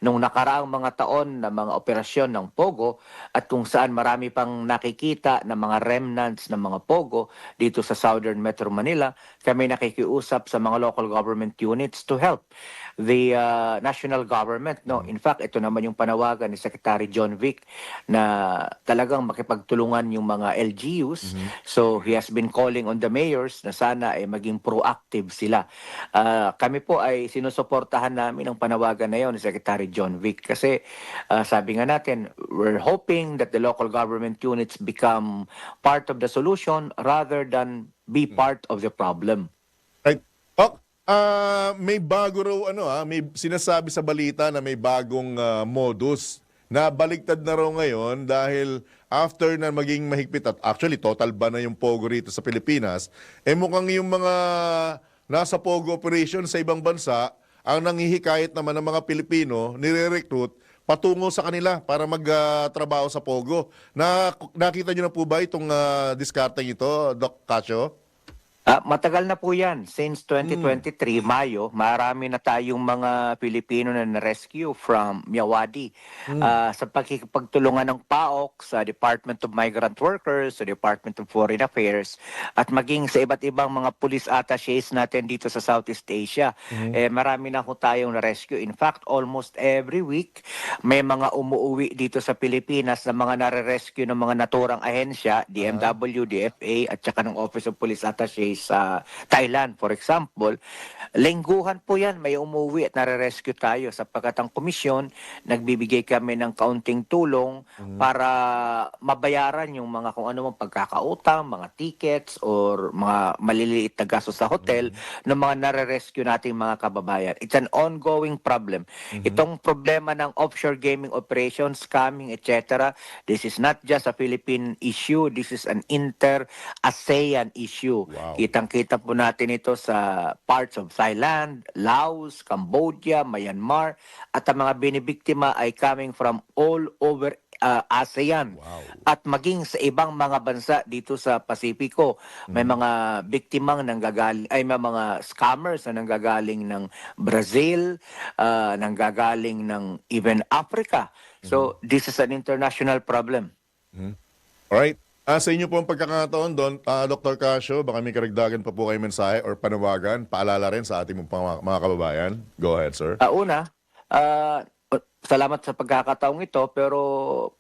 nung nakaraang mga taon na mga operasyon ng POGO at kung saan marami pang nakikita na mga remnants ng mga POGO dito sa Southern Metro Manila. Kami nakikiusap sa mga local government units to help the national government. In fact, ito naman yung panawagan ni Secretary John Vic na talagang makipagtulungan yung mga LGUs. So he has been calling on the mayors na sana ay maging proactive sila. Kami po ay sinusuportahan namin ang panawagan na yun ni Secretary John Vic kasi sabi nga natin, we're hoping that the local government units become part of the solution rather than be part of the problem. Right. May bago raw may sinasabi sa balita na may bagong modus na baligtad na raw ngayon dahil after na maging mahigpit at actually total ban na yung POGO rito sa Pilipinas, mukhang yung mga nasa POGO operation sa ibang bansa ang nanghihikayat naman ng mga Pilipino nire-recruit patungo sa kanila para magtrabaho sa Pogo. Nakita niyo na po ba itong diskarteng ito, Doc Casio? Matagal na po yan. Since 2023, Mayo, marami na tayong mga Pilipino na na-rescue from Myawaddy. Sa pagkikipagtulungan ng PAOK, sa Department of Migrant Workers, sa Department of Foreign Affairs, at maging sa iba't ibang mga police attaches natin dito sa Southeast Asia. Marami na po tayong na-rescue. In fact, almost every week, may mga umuwi dito sa Pilipinas na mga nare-rescue ng mga naturang ahensya, DMW, DFA, at saka ng Office of Police Attaches sa Thailand, for example. Lingguhan po yan, may umuwi at nare-rescue tayo sapagkat ang komisyon, nagbibigay kami ng kaunting tulong para mabayaran yung mga kung ano mang pagkakautang, mga tickets, or mga maliliit na gastos sa hotel ng mga nare-rescue nating mga kababayan. It's an ongoing problem. Itong problema ng offshore gaming operations, scamming, etc., this is not just a Philippine issue, this is an inter-ASEAN issue. Wow. Kitang-kita po natin ito sa parts of Thailand, Laos, Cambodia, Myanmar, at ang mga binibiktima ay coming from all over ASEAN. Wow. At maging sa ibang mga bansa dito sa Pasipiko, may mga biktimang nanggagaling, ay may mga scammers na nanggagaling ng Brazil, nanggagaling ng even Africa. So, this is an international problem. Alright. Sa inyo po ang pagkakataon doon, Dr. Casio, baka may karagdagan pa po kayo mensahe or panawagan, paalala rin sa ating mga kababayan. Go ahead, sir. Una, salamat sa pagkakataong ito, pero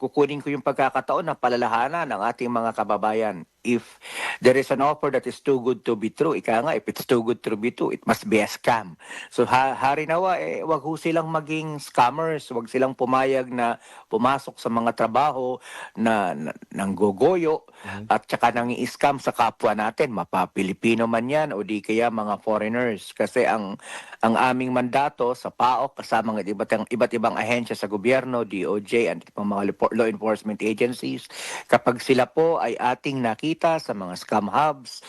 kukunin ko yung pagkakataon na palalahanan ng ating mga kababayan. If there is an offer that is too good to be true, ika nga, if it's too good to be true, it must be a scam. So harinawa, wag ho silang maging scammers, wag silang pumayag na pumasok sa mga trabaho na nanggogoyo at saka nang i-scam sa kapwa natin, mapa-Pilipino man yan o di kaya mga foreigners. Kasi ang aming mandato sa PAOK kasama ng iba't ibang ahensya sa gobyerno, DOJ, at mga law enforcement agencies, kapag sila po ay ating nakita sa mga scam hubs,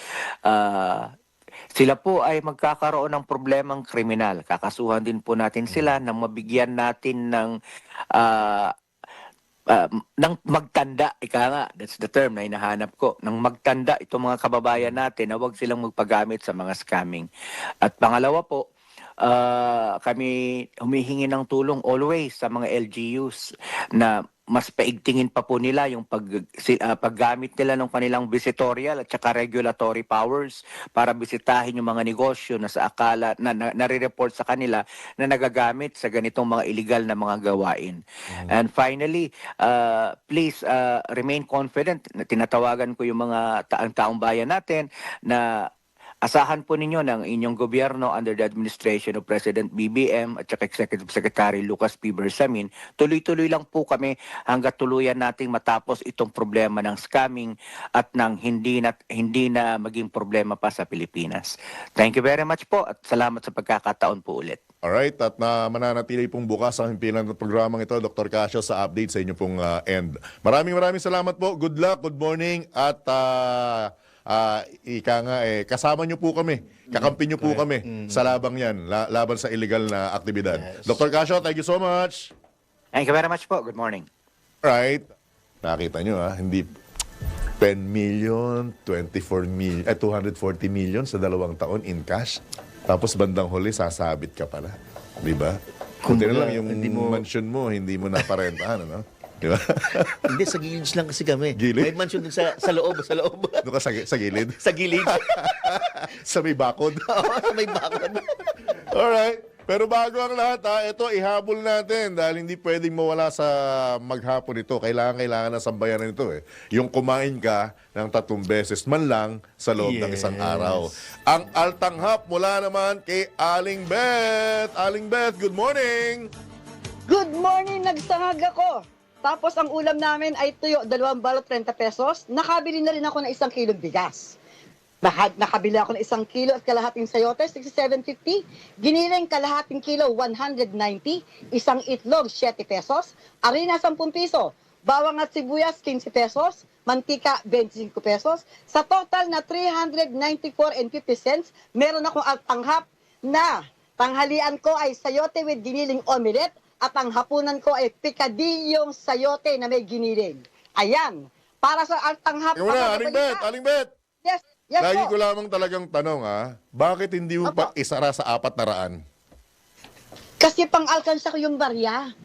sila po ay magkakaroon ng problemang kriminal. Kakasuhan din po natin sila nang mabigyan natin ng magtanda, ika nga, that's the term na hinahanap ko, ng magtanda itong mga kababayan natin na huwag silang magpagamit sa mga scamming. At pangalawa po, kami humihingi ng tulong always sa mga LGUs na mas paigtingin pa po nila yung paggamit nila ng kanilang visitorial at saka regulatory powers para bisitahin yung mga negosyo na sa akala na nare-report sa kanila na nagagamit sa ganitong mga illegal na mga gawain. And finally, please remain confident. Tinatawagan ko yung mga taong bayan natin na asahan po ninyo ng inyong gobyerno under the administration of President BBM at saka Executive Secretary Lucas P. Bersamin. Tuloy-tuloy lang po kami hanggat tuluyan nating matapos itong problema ng scamming at ng hindi na maging problema pa sa Pilipinas. Thank you very much po at salamat sa pagkakataon po ulit. Alright, at mananatili pong bukas ang himpilan ng programang ito, Dr. Casio, sa update sa inyo pong end. Maraming salamat po. Good luck, good morning, at ika nga kasama nyo po kami, kakampi nyo po kami sa labang yan, laban sa illegal na aktibidad. Yes. Dr. Casio, thank you so much. Thank you very much po. Good morning. Right. Nakita nyo hindi 10 million, 24 million, 240 million sa 2 taon in cash. Tapos bandang huli, sasabit ka pala. Di ba? Kunti na lang yung mansion mo, hindi mo naparentahan, ano? Di ba? Hindi, sa gilid lang kasi kami. Gilid? May mansion din sa loob. Doon ka sa gilid? Sa gilid. Sa may bakod? Oo, sa may bakod. Alright. Pero bago ang lahat, ito ihabol natin dahil hindi pwedeng mawala sa maghapon ito. Kailangan na sambayanan ito Yung kumain ka ng 3 beses man lang sa loob ng isang araw. Ang altanghap mula naman kay Aling Beth. Aling Beth, good morning! Good morning! Nagsangag ako. Tapos ang ulam namin ay tuyo, 2 balot, 30 pesos. Nakabili na rin ako ng 1 kilong bigas. Nakabili ako ng 1 kilo at kalahating sayote, 67.50. Giniling kalahating kilo, 190. Isang itlog, 7 pesos. Harina, 10 piso. Bawang at sibuyas, 15 pesos. Mantika, 25 pesos. Sa total na 394.50 cents, meron akong altanghap na tanghalian ko ay sayote with giniling omelette, at ang hapunan ko ay pikadilyong sayote na may giniling. Ayan, para sa altanghap. Ikaw na, Aling Bet. Yes, yes Lagi po. ko lamang talagang tanong, bakit hindi mo pa isara sa 400? Kasi pang-alkansa ko yung barya.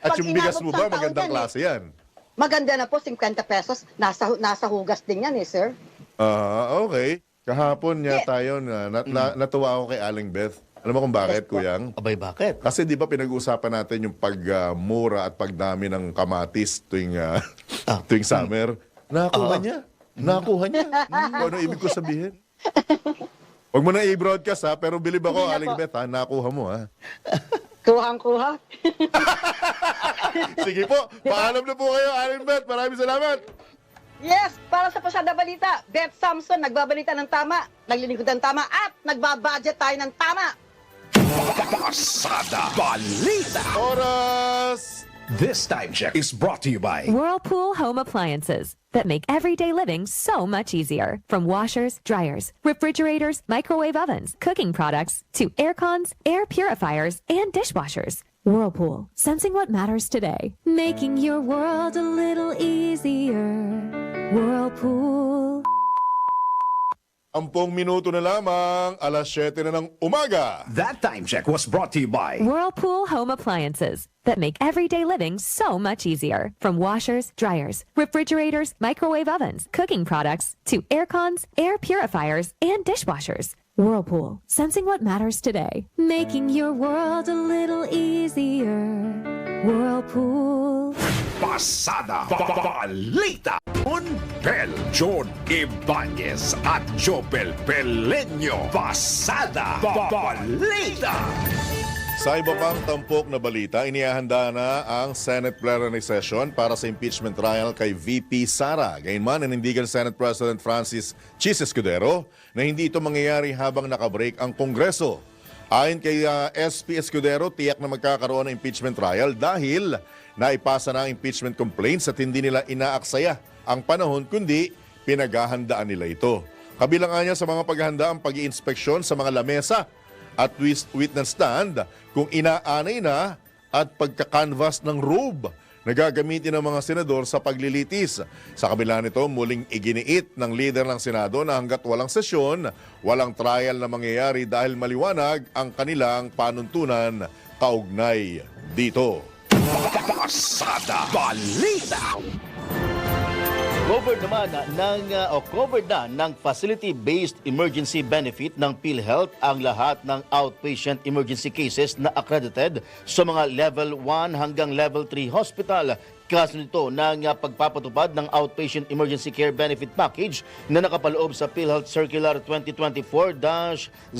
At yung bigas mo ba, inabot ng taon magandang yan, klase yan? Maganda na po, 50 pesos. Nasa hugas din yan sir. Okay. Kahapon niya tayo natuwa ako kay Aling Beth. Alam mo kung bakit, Kuyang? Abay, bakit? Kasi di ba pinag-uusapan natin yung pagmura at pagdami ng kamatis tuwing summer? Nakuha niya. Nakuha niya. Kung ano ibig ko sabihin? Huwag mo na i-broadcast pero bilib ako, Hindi na Aling po. Beth, nakuha mo Kuhang-kuha. Sige po, paalam na po kayo, Aling Beth. Maraming salamat. Yes, para sa Pasada Balita, Beth Samson nagbabalita ng tama, naglilingkod ng tama, at nagbabudget tayo ng tama. Pasada Balita. Oras! This time check is brought to you by Whirlpool Home Appliances that make everyday living so much easier. From washers, dryers, refrigerators, microwave ovens, cooking products, to air cons, air purifiers, and dishwashers. Whirlpool, sensing what matters today. Making your world a little easier. Whirlpool. 10 minuto na lamang, alas 7 na ng umaga. That time check was brought to you by Whirlpool Home Appliances that make everyday living so much easier. From washers, dryers, refrigerators, microwave ovens, cooking products, to air cons, air purifiers, and dishwashers. Whirlpool, sensing what matters today. Making your world a little easier. Whirlpool. Pasada Balita. Pel John Ibanez at Jobel Pelenyo. Pasada Balita. Sa iba pang tampok na balita, inihahanda na ang Senate plenary session para sa impeachment trial kay VP Sara. Gayunman, nanindigan Senate President Francis Chis Escudero na hindi ito mangyayari habang nakabreak ang Kongreso. Ayon kay SP Escudero, tiyak na magkakaroon ng impeachment trial dahil naipasa na ang impeachment complaints at hindi nila inaaksaya ang panahon kundi pinaghahandaan nila ito. Kabilang nga niya sa mga paghahanda ang pag-iinspeksyon sa mga lamesa at witness stand kung inaanay na at pagka-canvas ng robe na gagamitin ng mga senador sa paglilitis. Sa kabila nito, muling iginiit ng leader ng Senado na hanggat walang sesyon, walang trial na mangyayari dahil maliwanag ang kanilang panuntunan kaugnay dito. Pasada Balita. Covered na ng facility-based emergency benefit ng PhilHealth ang lahat ng outpatient emergency cases na accredited sa mga level 1 hanggang level 3 hospital. Kaso nito ng pagpapatupad ng Outpatient Emergency Care Benefit Package na nakapaloob sa PhilHealth Circular 2024-0033.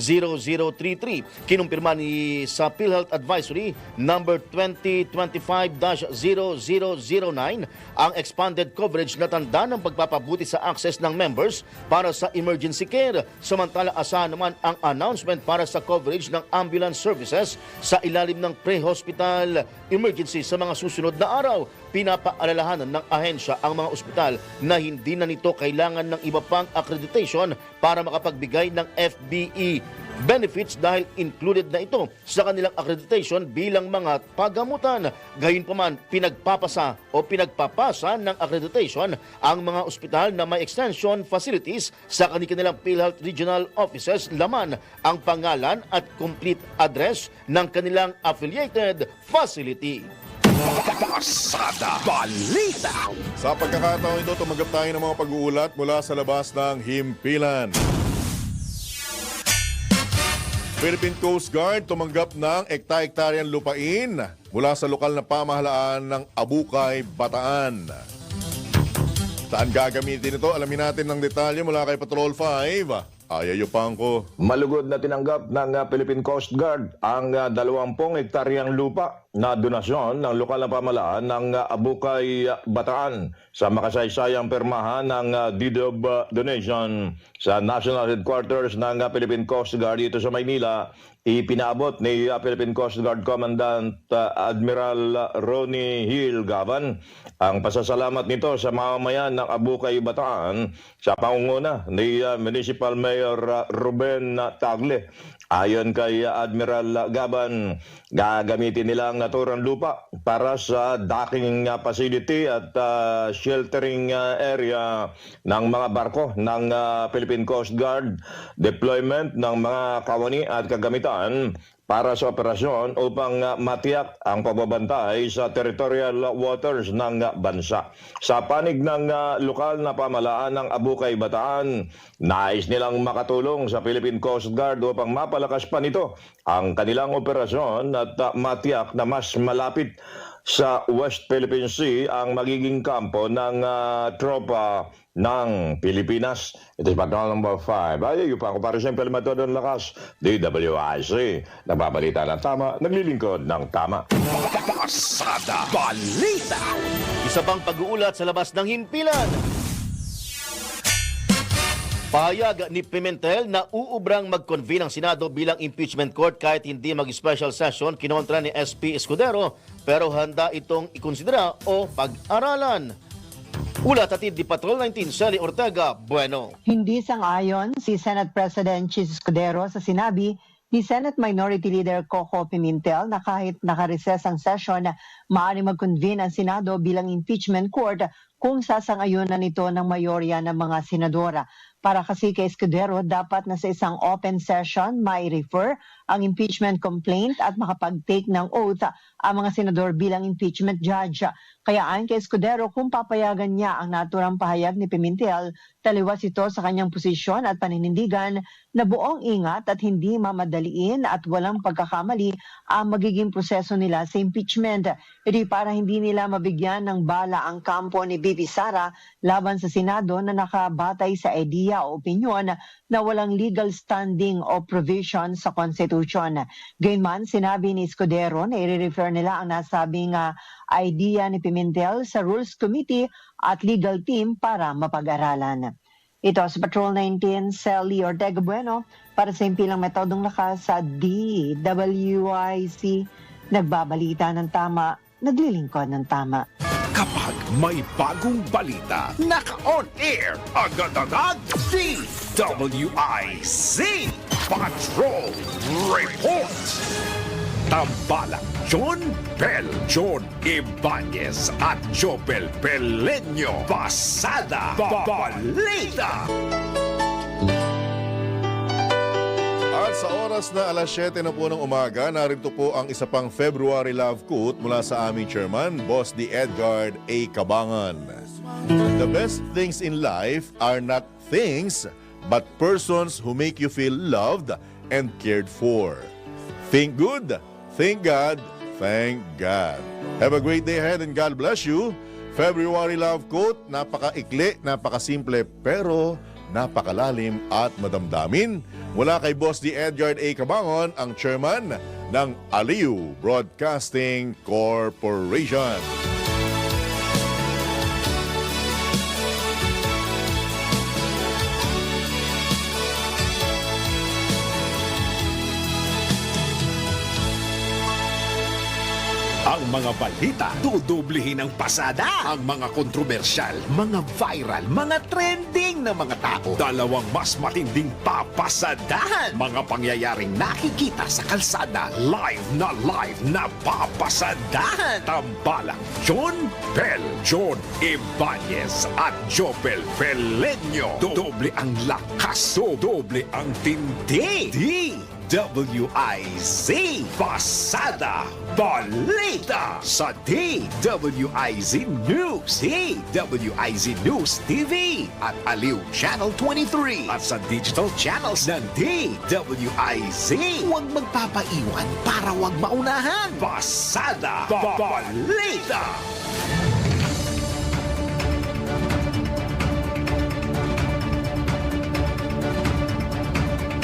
Kinumpirma sa PhilHealth Advisory number 2025-0009 ang expanded coverage na tanda ng pagpapabuti sa access ng members para sa emergency care. Samantala, asahan naman ang announcement para sa coverage ng ambulance services sa ilalim ng pre-hospital emergency sa mga susunod na araw. Pinapaalalahanan ng ahensya ang mga ospital na hindi na nito kailangan ng iba pang accreditation para makapagbigay ng FBE benefits dahil included na ito sa kanilang accreditation bilang mga pagamutan. Gayunpaman, pinagpapasa ng accreditation ang mga ospital na may extension facilities sa kanilang PhilHealth Regional Offices, laman ang pangalan at complete address ng kanilang affiliated facility. Pasada Balita. Sa pagkakataon ito, tumanggap tayo ng mga pag-uulat mula sa labas ng himpilan. Philippine Coast Guard tumanggap ng ekta-ektaryang lupain mula sa lokal na pamahalaan ng Abukay, Bataan. Saan gagamitin ito? Alamin natin ng detalye mula kay Patrol 5. Ayayupang ko. Malugod na tinanggap ng Philippine Coast Guard ang 20 hektaryang lupa na donasyon ng lokal na pamahalaan ng Abukay, Bataan sa makasaysayang permahan ng Deed of Donation sa National Headquarters ng Philippine Coast Guard dito sa Maynila. ipinaabot ni Philippine Coast Guard Commandant Admiral Ronnie Hill Gavan ang pasasalamat nito sa mamamayan ng Abukay, Bataan sa pangunguna ni Municipal Mayor Ruben Tagle. Ayon kay Admiral Gaban, gagamitin nila ang naturang lupa para sa docking facility at sheltering area ng mga barko ng Philippine Coast Guard, deployment ng mga kawani at kagamitan para sa operasyon upang matiyak ang pagbabantay sa territorial waters ng bansa. Sa panig ng lokal na pamahalaan ng Abukay, Bataan, nais nilang makatulong sa Philippine Coast Guard upang mapalakas pa nito ang kanilang operasyon at matiyak na mas malapit sa West Philippine Sea ang magiging kampo ng tropa ng Pilipinas. Ito is Patrol number 5. Ay, yung pangkumparisyon Pelmatodon Lakas, DWIC. Nagbabalita ng tama, naglilingkod ng tama. Pasada Balita. Isa pang pag-uulat sa labas ng himpilan. Pahayag ni Pimentel na uubrang mag-convene ang Senado bilang impeachment court kahit hindi mag-special session kinontra ni SP Escudero, pero handa itong ikonsidera o pag-aralan. Ulat atid di Patrol 19, Sally Ortega, Bueno. Hindi sang-ayon si Senate President Chis Escudero sa sinabi ni Senate Minority Leader Coco Pimentel na kahit nakareses ang session, maaari mag-convene ang Senado bilang impeachment court kung sasang-ayunan nito ng mayorya ng mga senadora. Para kasi kay Escudero, dapat na sa isang open session may refer ang impeachment complaint at makapag-take ng oath ang mga senador bilang impeachment judge. Kaya ayon kay Escudero, kung papayagan niya ang naturang pahayag ni Pimentel, taliwas ito sa kanyang posisyon at paninindigan na buong ingat at hindi mamadaliin at walang pagkakamali ang magiging proseso nila sa impeachment. Ito para hindi nila mabigyan ng bala ang kampo ni Bibi Sara laban sa Senado na nakabatay sa idea o opinyon na walang legal standing o provision sa Constitution. Gayunman, sinabi ni Escudero na i-refer nila ang nasabing idea ni Pimentel sa Rules Committee at legal team para mapag-aralan. Ito sa Patrol 19, Sally Ortega Bueno para sa impilang metodong lakas sa DWIC. Nagbabalita ng tama, naglilingkod ng tama. Kapag may bagong balita, naka-on air, agad-agad, DWIC Patrol Report. Tambalang John Bell, John Ibanez at Jobel Pelenyo. Pasada Balita. At sa oras na alas 7 na po ng umaga, narito po ang isa pang February Love Quote mula sa aming chairman, Boss D. Edgard A. Cabangan. The best things in life are not things, but persons who make you feel loved and cared for. Think good, think God, thank God. Have a great day ahead and God bless you. February Love Quote, napaka-ikli, napaka-simple, pero napakalalim at madamdamin. Mula kay Boss D. Edgard A. Cabangon, ang chairman ng Aliw Broadcasting Corporation. Ang mga balita, dudublihin ng pasada. Ang mga kontrobersyal, mga viral, mga trending na mga tao. Dalawang mas matinding papasadahan. Mga pangyayaring nakikita sa kalsada. Live na papasadahan. Tambalang John Bell, John Ibanez at Jobel Pelenyo. Doble ang lakas, doble ang tindi. DWIZ Pasada Balita sa DWIZ News, DWIZ News TV at Aliw Channel 23 at sa digital channels ng DWIZ. Huwag magpapaiwan para huwag maunahan. Pasada Balita.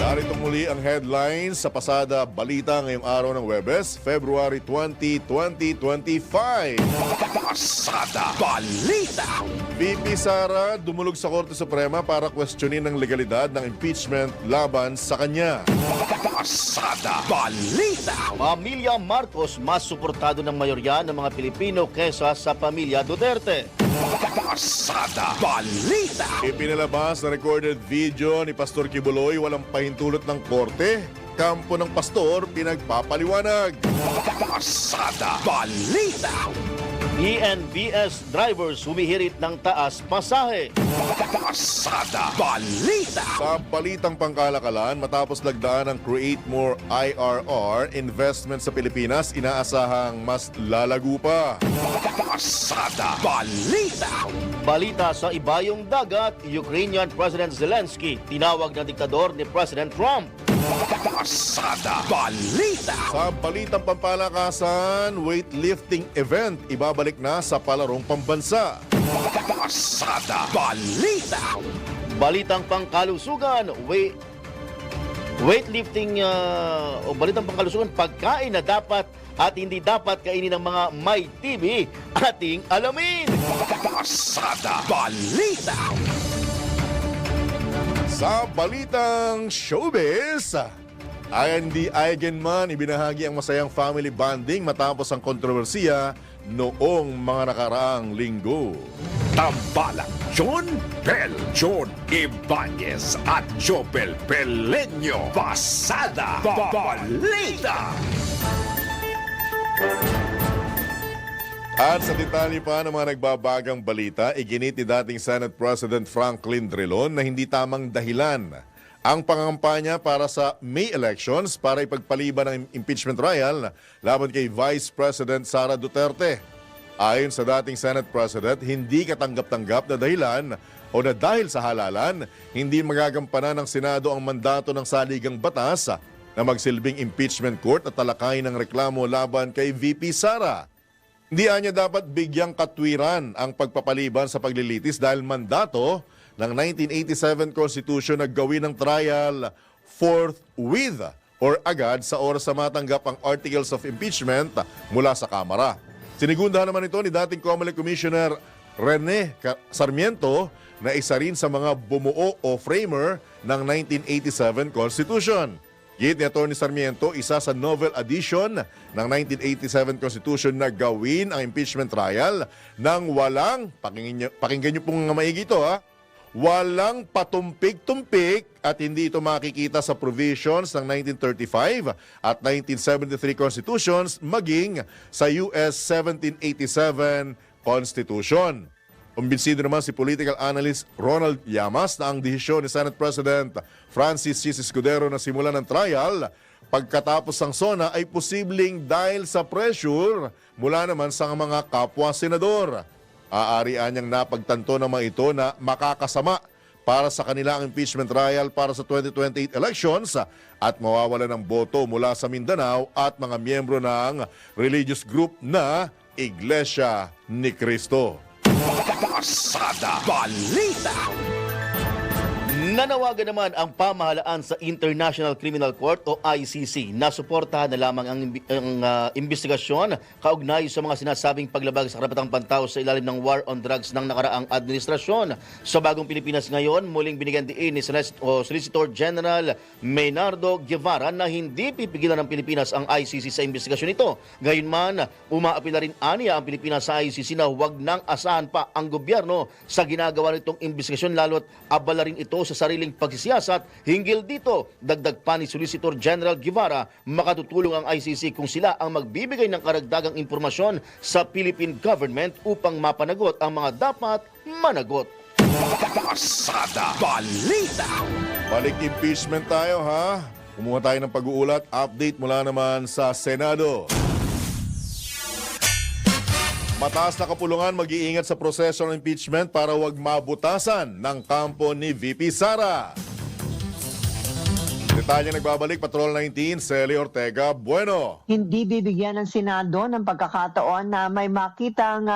Narito muli muli ang headlines sa pasada balita ngayong araw ng Huwebes, February 20, 2025. Pasada Balita. VP Sara dumulog sa Korte Suprema para questionin ang legalidad ng impeachment laban sa kanya. Pasada Balita. Pamilya Marcos mas suportado ng mayorya ng mga Pilipino kesa sa pamilya Duterte. Pasada Balita. Ipinalabas na recorded video ni Pastor Kibuloy walang pahintulot ng korte. Kampo ng pastor pinagpapaliwanag. Pasada Balita. ENBS drivers humihirit ng taas pasahe. Pasada Balita. Sa balitang pangkalakalan, matapos lagdaan ng Create More IRR, investment sa Pilipinas inaasahang mas lalago pa. Pasada Balita. Balita sa ibayong dagat, Ukrainian President Zelensky tinawag na diktador ni President Trump. Pasada Balita. Sa balitang pampalakasan, weightlifting event ibabalik na sa palarong pambansa. Pasada Balita. Balitang pangkalusugan, weightlifting o balitang pangkalusugan, pagkain na dapat at hindi dapat kainin ng mga may TB, ating alamin. Pasada Balita. Sa balitang showbiz, Andy Eigenman ibinahagi ang masayang family bonding matapos ang kontrobersiya noong mga nakaraang linggo. Tambalang John Bel, John Ibanez at Jobel Pelenyo. Pasada Balita. At sa detalye pa ng mga nagbabagang balita, iginit ni dating Senate President Franklin Drilon na hindi tamang dahilan ang pangangampanya para sa May elections para ipagpaliban ang impeachment trial laban kay Vice President Sara Duterte. Ayon sa dating Senate President, hindi katanggap-tanggap na dahilan o na dahil sa halalan, hindi magagampanan ng Senado ang mandato ng saligang batas na magsilbing impeachment court at talakayin ng reklamo laban kay VP Sara. Hindi niya dapat bigyang katwiran ang pagpapaliban sa paglilitis dahil mandato ng 1987 Constitution na gawin ng trial forthwith or agad sa oras na matanggap ang articles of impeachment mula sa Kamara. Sinigundahan naman ito ni dating COMELEC Commissioner Rene Sarmiento na isa rin sa mga bumuo o framer ng 1987 Constitution. Git ni Atty. Sarmiento, isa sa novel addition ng 1987 Constitution na gawin ang impeachment trial nang walang, pakinggan niyo pong maigi ito walang patumpik-tumpik at hindi ito makikita sa provisions ng 1935 at 1973 Constitutions maging sa US 1787 Constitution. Kumbinsido naman si political analyst Ronald Llamas na ang desisyon ni Senate President Francis C. Escudero na simulan ng trial pagkatapos ng SONA ay posibleng dahil sa pressure mula naman sa mga kapwa-senador. Aarian niyang napagtanto ng mga ito na makakasama para sa kanilang impeachment trial para sa 2028 elections at mawawala ng boto mula sa Mindanao at mga miyembro ng religious group na Iglesia ni Cristo. Pasada Balita. Nanawagan naman ang pamahalaan sa International Criminal Court o ICC na suportahan na lamang ang investigasyon kaugnay sa mga sinasabing paglabag sa karapatang pantao sa ilalim ng war on drugs ng nakaraang administrasyon. Sa bagong Pilipinas ngayon, muling binigyan diin ni Solicitor General Maynardo Guevara na hindi pipigilan ng Pilipinas ang ICC sa investigasyon ito. Gayunman, umaapila rin aniya ang Pilipinas sa ICC na huwag nang asahan pa ang gobyerno sa ginagawa nitong investigasyon lalo't abala rin ito sa sariling pagsisiyasat. Hinggil dito, dagdag pa ni Solicitor General Guevara, makatutulong ang ICC kung sila ang magbibigay ng karagdagang impormasyon sa Philippine government upang mapanagot ang mga dapat managot. Pasada Balita. Balik impeachment tayo Kumuha tayo ng pag-uulat, update mula naman sa Senado. Mataas na kapulungan mag-iingat sa proseso ng impeachment para huwag mabutasan ng kampo ni VP Sara. Detalye nagbabalik, Patrol 19, Celi Ortega Bueno. Hindi bibigyan ng Senado ng pagkakataon na may makitang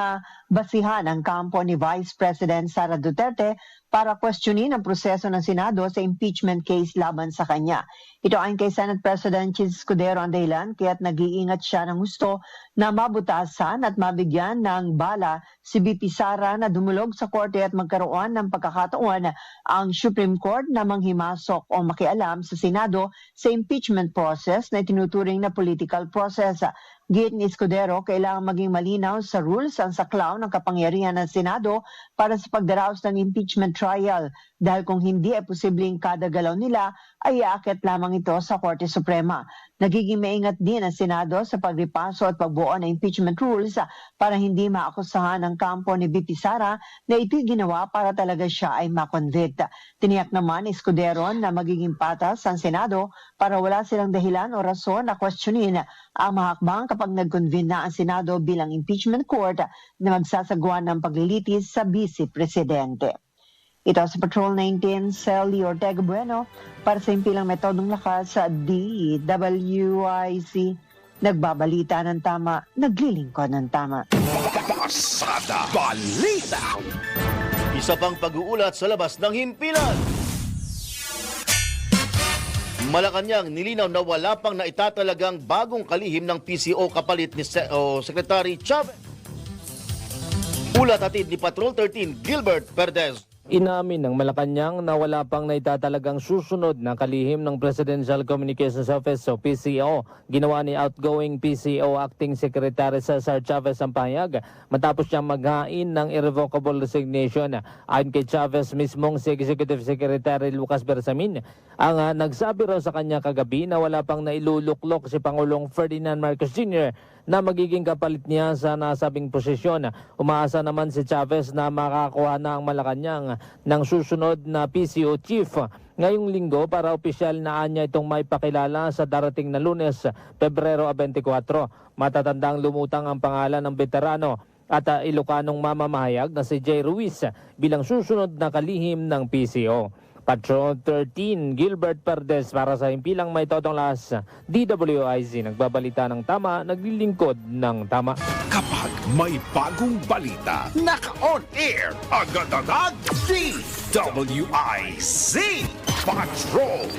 basihan ang kampo ni Vice President Sara Duterte para questionin ang proseso ng Senado sa impeachment case laban sa kanya. Ito ayon kay Senate President Chis Escudero ang dahilan kaya't nag-iingat siya ng gusto na mabutasan at mabigyan ng bala si BP Sara na dumulog sa korte at magkaroon ng pagkakataon ang Supreme Court na manghimasok o makialam sa Senado sa impeachment process na itinuturing na political process. Git ni Escudero, kailangan maging malinaw sa rules ang saklaw ng kapangyarihan ng Senado para sa pagdaraos ng impeachment trial dahil kung hindi ay posibleng kada galaw nila ay aakyat lamang ito sa Korte Suprema. Nagiging maingat din ang Senado sa pagripaso at pagbuo ng impeachment rules para hindi maakusahan ang kampo ni BP Sara na ito'y ginawa para talaga siya ay makonvict. Tiniyak naman ni Escudero na magiging patas ang Senado para wala silang dahilan o rason na questionin ang mahakbang kapag nag-convene na ang Senado bilang impeachment court na magsasagawa ng paglilitis sa Vice Presidente. Ito sa Patrol 19, Sally Ortega Bueno para sa impilang metodong lakas sa DWIC. Nagbabalita ng tama, naglilingkod ng tama. Pasada Balita. Isa pang pag-uulat sa labas ng himpilan. Malacanang nilinaw na wala pang naitatalagang bagong kalihim ng PCO kapalit ni Secretary Chavez. Ulat hatid ni Patrol 13, Gilbert Perdez. Inamin ng Malacanang na wala pang naitatalagang susunod na kalihim ng Presidential Communications Office o PCO. Ginawa ni outgoing PCO Acting Secretary Cesar Chavez ang pahayag matapos siyang maghain ng irrevocable resignation. Ayon kay Chavez mismong si Executive Secretary Lucas Bersamin, ang nagsabi raw sa kanya kagabi na wala pang nailuluklok si Pangulong Ferdinand Marcos Jr. na magiging kapalit niya sa nasabing posisyon. Umaasa naman si Chavez na makakuha na ang Malacanang ng susunod na PCO chief ngayong linggo para opisyal na anya itong may pakilala sa darating na Lunes, Pebrero 24. Matatandang lumutang ang pangalan ng veterano at Ilocanong mamamahayag na si Jay Ruiz bilang susunod na kalihim ng PCO. Patrol 13, Gilbert Perdez para sa impilang may todong las, DWIZ, nagbabalita ng tama, naglilingkod ng tama. Kapag may bagong balita, naka-on air, agad-agad, DWIZ Patrol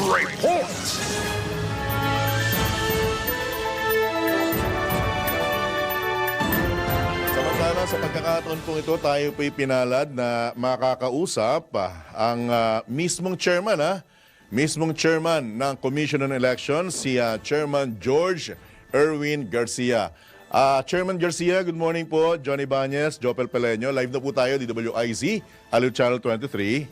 Report. Samantala, sa pagkakataon pong ito, tayo po'y pinalad na makakausap ang mismong chairman ng Commission on Elections, si Chairman George Erwin Garcia. Chairman Garcia, good morning po. Johnny Bañez, Jopel Peleño. Live na po tayo, DWIZ, Aliw Channel 23.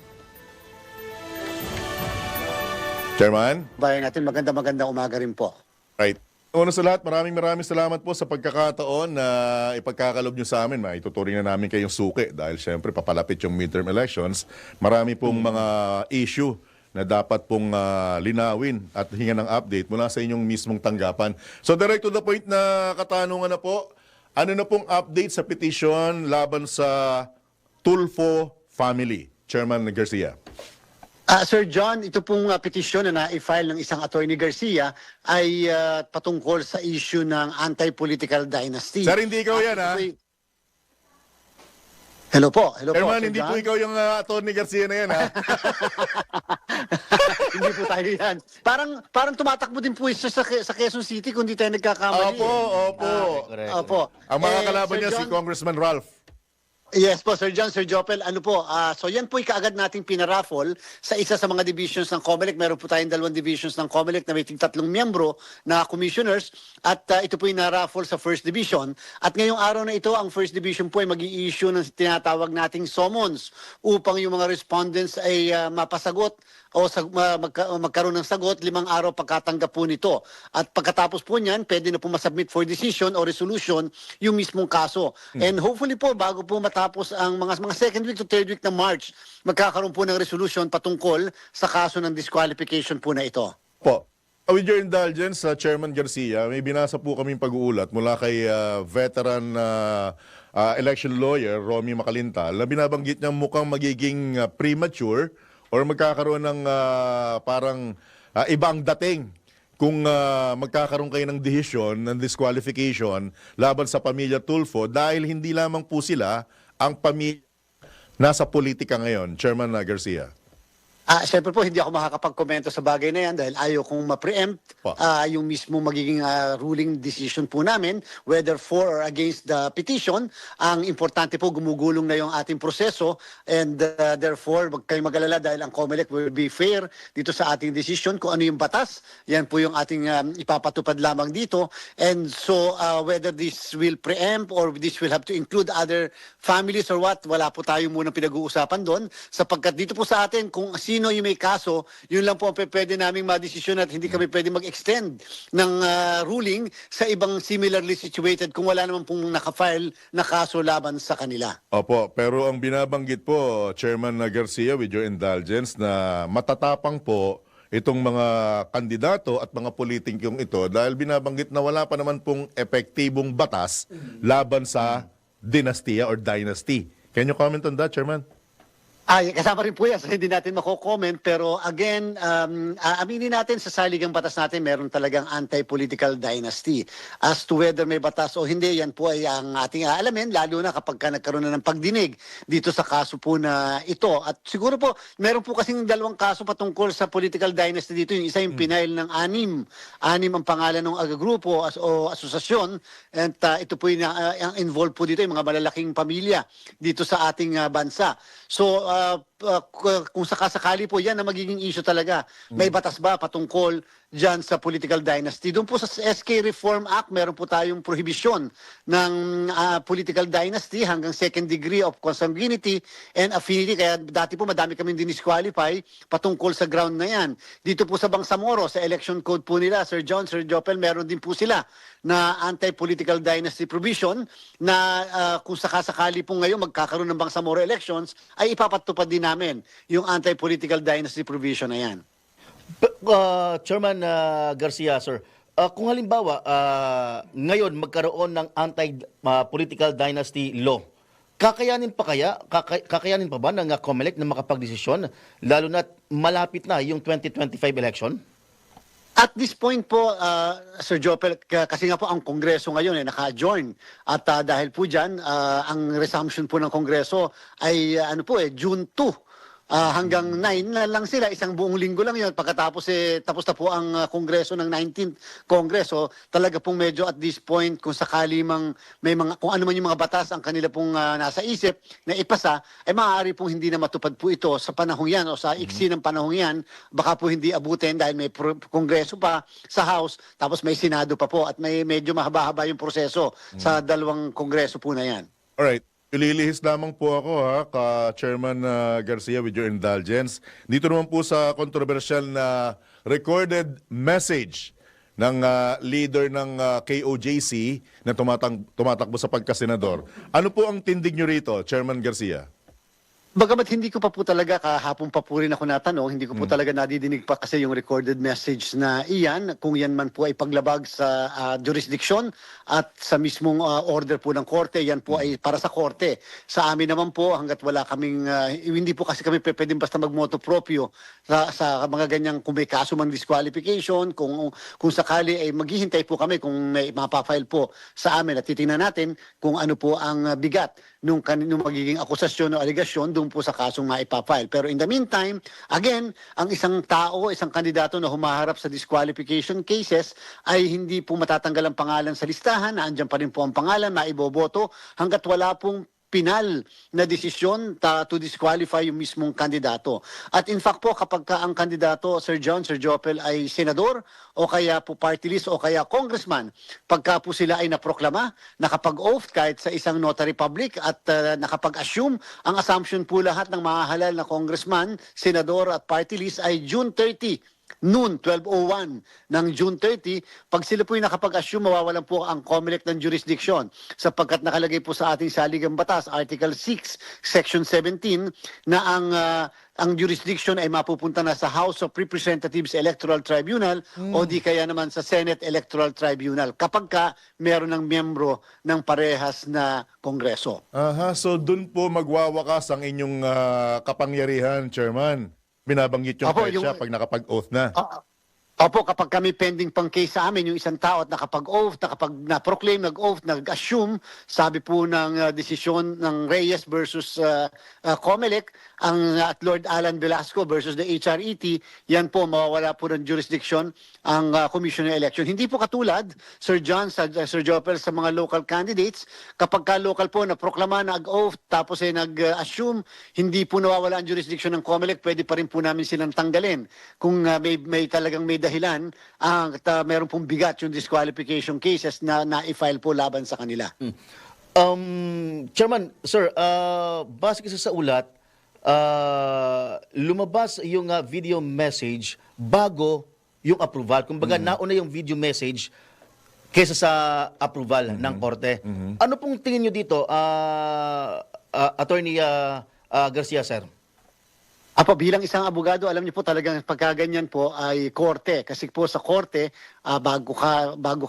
Chairman? Bayan natin, magandang umaga rin po. Right. Una sa lahat, maraming salamat po sa pagkakataon na ipagkakalob nyo sa amin. Ituturing na namin kayong suki dahil syempre papalapit yung midterm elections. Marami pong mga issue na dapat pong linawin at hingan ng update mula sa inyong mismong tanggapan. So direct to the point na katanungan na po, ano na pong update sa petition laban sa Tulfo family? Chairman Garcia. Sir John, ito pong petisyon na na-file ng isang attorney Garcia ay patungkol sa issue ng anti-political dynasty. Sir, hindi ikaw yan, ha? Hello po, Chairman, Sir hindi John. po ikaw yung attorney Garcia na yan, ha? Hindi po tayo yan. Parang tumatakbo din po isa sa Quezon City kung di tayo nagkakamali. Opo. Ang mga kalaban Sir niya si John, Congressman Ralph. Yes po, Sir John, Sir Jopel, ano po, so yan po kaagad nating pinaraffle sa isa sa mga divisions ng COMELEC. Meron po tayong 2 divisions ng COMELEC na may 3 miyembro na commissioners at ito po yung na-raffle sa First Division. At ngayong araw na ito, ang First Division po ay mag-i-issue ng tinatawag nating summons upang yung mga respondents ay mapasagot o magkaroon ng sagot 5 araw pagkatanggap po nito. At pagkatapos po niyan, pwede na po masubmit for decision o resolution yung mismong kaso. And hopefully po, bago po matapos ang mga second week to third week ng March, magkakaroon po ng resolution patungkol sa kaso ng disqualification po na ito. Po. With your indulgence, Chairman Garcia, may binasa po kaming pag-uulat mula kay veteran election lawyer Romy Macalintal na binabanggit niya mukhang magiging premature or magkakaroon ng parang ibang dating kung magkakaroon kayo ng desisyon, ng disqualification laban sa pamilya Tulfo dahil hindi lamang po sila ang pamilya nasa politika ngayon, Chairman Garcia? Siyempre po, hindi ako makakapag-komento sa bagay na yan dahil ayaw kong ma-preempt yung mismo magiging ruling decision po namin, whether for or against the petition. Ang importante po, gumugulong na yung ating proseso and therefore, wag kayong mag-alala dahil ang COMELEC will be fair dito sa ating decision kung ano yung batas. Yan po yung ating ipapatupad lamang dito. And so, whether this will preempt or this will have to include other families or what, wala po tayo munang pinag-uusapan doon. Sapagkat dito po sa atin, kung sino yung may kaso, yun lang po ang pwede naming madesisyon at hindi kami pwede mag-extend ng ruling sa ibang similarly situated kung wala naman pong nakafile na kaso laban sa kanila. Opo, pero ang binabanggit po, Chairman Garcia, with your indulgence, na matatapang po itong mga kandidato at mga politikong ito dahil binabanggit na wala pa naman pong epektibong batas laban sa dinastiya or dynasty. Can you comment on that, Chairman? Kasama rin po yan, so hindi natin mako-comment. Pero again, aminin natin sa saligang batas natin, meron talagang anti-political dynasty. As to whether may batas o hindi, yan po ay ang ating aalamin, lalo na kapag nagkaroon na ng pagdinig dito sa kaso po na ito. At siguro po, meron po kasing dalawang kaso patungkol sa political dynasty dito. Yung isa yung pinail ng anim ang pangalan ng grupo o asosasyon. And ito po yung involved po dito, yung mga malalaking pamilya dito sa ating bansa. So, kung sakasakali po yan na magiging issue talaga. May batas ba patungkol dyan sa political dynasty? Doon po sa SK Reform Act, meron po tayong prohibisyon ng political dynasty hanggang second degree of consanguinity and affinity. Kaya dati po madami kaming dinisqualify patungkol sa ground na yan. Dito po sa Bangsamoro, sa election code po nila, Sir John, Sir Jopel, meron din po sila na anti-political dynasty provision na kung sakasakali po ngayon magkakaroon ng Bangsamoro elections, ay ipapatupad din namin yung anti-political dynasty provision na yan. Chairman Garcia, sir, kung halimbawa ngayon magkaroon ng anti-political dynasty law, kakayanin pa ba ng COMELEC na makapagdesisyon lalo na malapit na yung 2025 election? At this point po, Sir Jopel, kasi nga po ang Kongreso ngayon naka-adjourn. At dahil po dyan, ang resumption po ng Kongreso ay June 2. Hanggang 9 na lang sila, isang buong linggo lang yun. Pagkatapos tapos na po ang Kongreso ng 19th Kongreso, talaga pong medyo at this point, kung sakali may mga, kung ano man yung mga batas ang kanila pong nasa isip na ipasa, ay maaari pong hindi na matupad po ito sa panahong yan o sa iksi ng panahong yan. Baka po hindi abutin dahil may Kongreso pa sa House, tapos may Senado pa po at may medyo mahaba-haba yung proseso sa dalawang Kongreso po na yan. Alright. Ililihis lamang po ako Chairman Garcia, with your indulgence. Dito naman po sa kontrobersyal na recorded message ng leader ng KOJC na tumatakbo sa pagkasenador. Ano po ang tindig nyo rito, Chairman Garcia? Bagamat hindi ko pa po talaga, kahapon pa po rin ako natanong, hindi ko po talaga nadidinig pa kasi yung recorded message na iyan, kung yan man po ay paglabag sa jurisdiction at sa mismong order po ng korte, yan po ay para sa korte. Sa amin naman po, hanggat wala kaming, hindi po kasi kami pwedeng basta magmoto proprio sa mga ganyang, kung may kaso mang disqualification, kung sakali ay maghihintay po kami kung may mapafile po sa amin at titingnan natin kung ano po ang bigat nung magiging akusasyon o aligasyon doon po sa kasong maipafile. Pero in the meantime, again, ang isang tao, isang kandidato na humaharap sa disqualification cases ay hindi po matatanggal ang pangalan sa listahan, naandyan pa rin po ang pangalan, maiboboto, hanggat wala pong pinal na desisyon to disqualify yung mismong kandidato. At in fact po, kapag ang kandidato, Sir John, Sir Jopel, ay senador o kaya po party list o kaya congressman, pagka po sila ay naproklama, nakapag-oath kahit sa isang notary public at nakapag-assume, ang assumption po lahat ng mahahalal na congressman, senador at party list ay June 30, noon, 12:01 ng June 30, pag sila po yung nakapag-assume, mawawalan po ang COMELEC ng jurisdiction sapagkat nakalagay po sa ating saligang batas, Article 6, Section 17, na ang jurisdiction ay mapupunta na sa House of Representatives Electoral Tribunal o di kaya naman sa Senate Electoral Tribunal kapag meron ng miyembro ng parehas na Kongreso. So dun po magwawakas ang inyong kapangyarihan, Chairman. Binabanggit yung petsa pag nakapag-oath na. Opo, kapag kami pending pang case sa amin, yung isang tao at nakapag-oath, na-proclaim, nag-oath, nag-assume, sabi po ng desisyon ng Reyes versus Comelec, at Lord Alan Velasco versus the HRET, yan po, mawawala po ng jurisdiction ang Commission on Election. Hindi po katulad, Sir John, Sir Jopel, sa mga local candidates, kapag ka local po, na-proklama, nag-oath, tapos nag-assume, hindi po nawawala ang jurisdiction ng Comelec, pwede pa rin po namin silang tanggalin. Kung may talagang may dahilan at meron pong bigat yung disqualification cases na na-file po laban sa kanila. Chairman, sir, base kasi sa ulat, lumabas yung video message bago yung approval. Kumbaga, nauna yung video message kaysa sa approval ng korte. Ano pong tingin nyo dito, Attorney Garcia, sir? Apo, bilang isang abogado, alam niyo po talagang pagkaganyan po ay korte. Kasi po sa korte, bago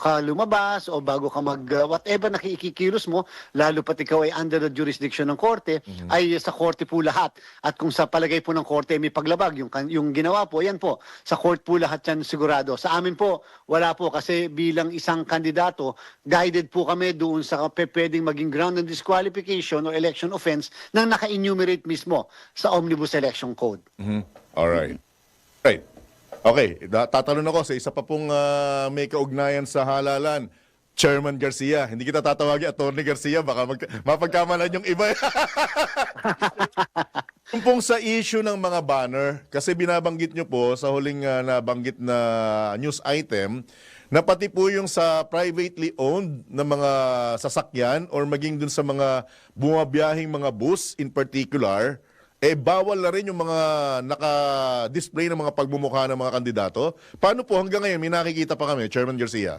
ka lumabas o bago ka whatever na ikikilos mo, lalo pat ikaw ay under the jurisdiction ng korte, ay sa korte po lahat. At kung sa palagay po ng korte may paglabag, yung ginawa po, yan po. Sa court po lahat yan sigurado. Sa amin po, wala po kasi bilang isang kandidato, guided po kami doon sa pwedeng maging ground ng disqualification or election offense na naka-enumerate mismo sa Omnibus Election Code. Alright. Right. Okay, tatalon ako sa isa pa pong may kaugnayan sa halalan. Chairman Garcia. Hindi kita tatawagin Attorney Garcia, baka mapagkamalan yung iba. Yung pong sa issue ng mga banner, kasi binabanggit nyo po sa huling nabanggit na news item, na pati po yung sa privately owned na mga sasakyan or maging dun sa mga bumabiyahing mga bus in particular, bawal na rin yung mga naka-display ng mga pagmumukha ng mga kandidato. Paano po hanggang ngayon, may nakikita pa kami, Chairman Garcia?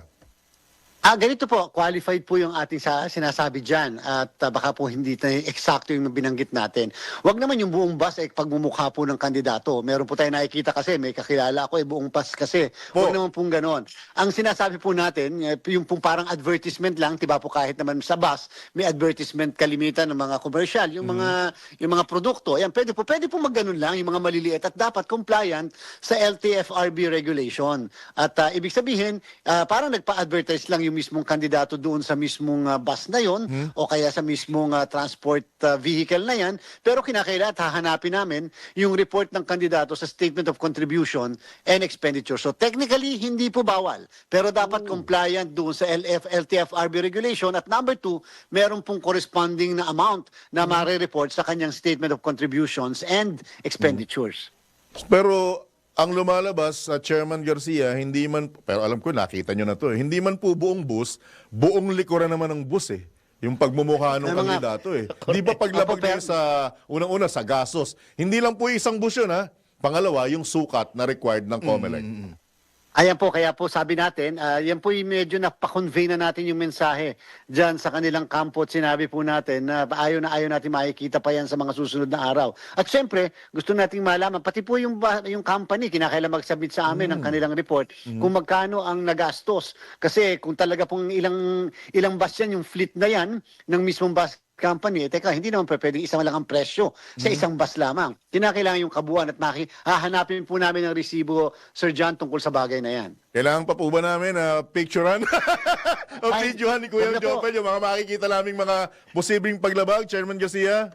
Ganito po, qualified po yung ating sinasabi dyan at baka po hindi na eksakto yung binanggit natin. Huwag naman yung buong bus pagmumukha po ng kandidato. Meron po tayo nakikita kasi, may kakilala ako buong bus kasi. Huwag naman pong ganon. Ang sinasabi po natin, yung pong parang advertisement lang, diba po kahit naman sa bus, may advertisement kalimitan ng mga commercial, yung mga produkto. Ayan, pwede po magganon lang, yung mga maliliit at dapat compliant sa LTFRB regulation. At ibig sabihin, parang nagpa-advertise lang yung mismong kandidato doon sa mismong bus na yon o kaya sa mismong transport vehicle na yan, pero kinakailangan at hahanapin namin yung report ng kandidato sa Statement of Contribution and Expenditure. So technically, hindi po bawal, pero dapat compliant doon sa LTFRB regulation at number 2, meron pong corresponding na amount na mare-report sa kanyang Statement of Contributions and Expenditures. Pero ang lumalabas sa Chairman Garcia, hindi man, pero alam ko nakita nyo na to, hindi man po buong bus, buong likuran naman ng bus yung pagmumukha ng kandidato Di ba paglabag niya sa, unang-una sa gasos, hindi lang po isang bus yun Pangalawa, yung sukat na required ng COMELEC. Ayan po, kaya po sabi natin, yan po yung medyo napakonvey na natin yung mensahe dyan sa kanilang kampo at sinabi po natin na ayaw natin makikita pa yan sa mga susunod na araw. At syempre, gusto nating malaman, pati po yung company, kinakailan mag-submit sa amin ang kanilang report kung magkano ang nagastos. Kasi kung talaga pong ilang bus yan, yung fleet na yan, ng mismong bus company, teka, hindi naman pwedeng isang lang ang presyo sa isang bus lamang. Kinakailangan yung kabuuan at hahanapin po namin ang resibo, Sir John, tungkol sa bagay na yan. Kailangan pa po ba namin picturean o videohan ni Kuya Jopel yung mga makikita naming mga posibleng paglabag, Chairman Garcia?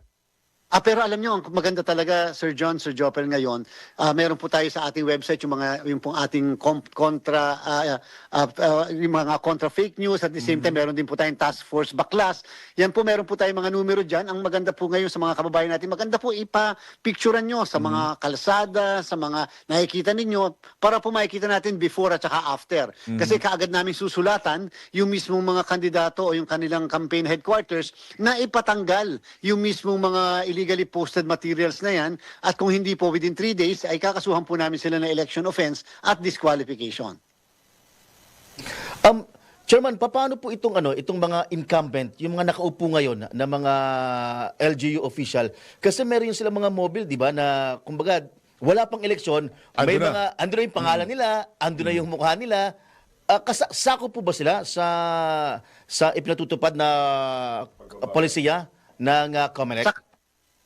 Pero alam nyo, ang maganda talaga, Sir John, Sir Jopel ngayon, meron po tayo sa ating website yung pong ating yung mga contra fake news at the same time, meron din po tayong task force baklas. Yan po, meron po tayong mga numero dyan. Ang maganda po ngayon sa mga kababayan natin, maganda po ipa-picturean nyo sa mga kalsada, sa mga nakikita ninyo, para po makikita natin before at saka after. Kasi kaagad namin susulatan yung mismong mga kandidato o yung kanilang campaign headquarters na ipatanggal yung mismong mga illegally posted materials na yan at kung hindi po within 3 days ay kakasuhan po namin sila ng election offense at disqualification. Chairman, paano po itong mga incumbent, yung mga nakaupo ngayon na mga LGU official? Kasi meron yung sila mga mobile, di ba, na kumbaga wala pang eleksyon, may ando na yung pangalan nila, ando na yung mukha nila. Sako po ba sila sa ipinatutupad na polisiya ng COMELEC?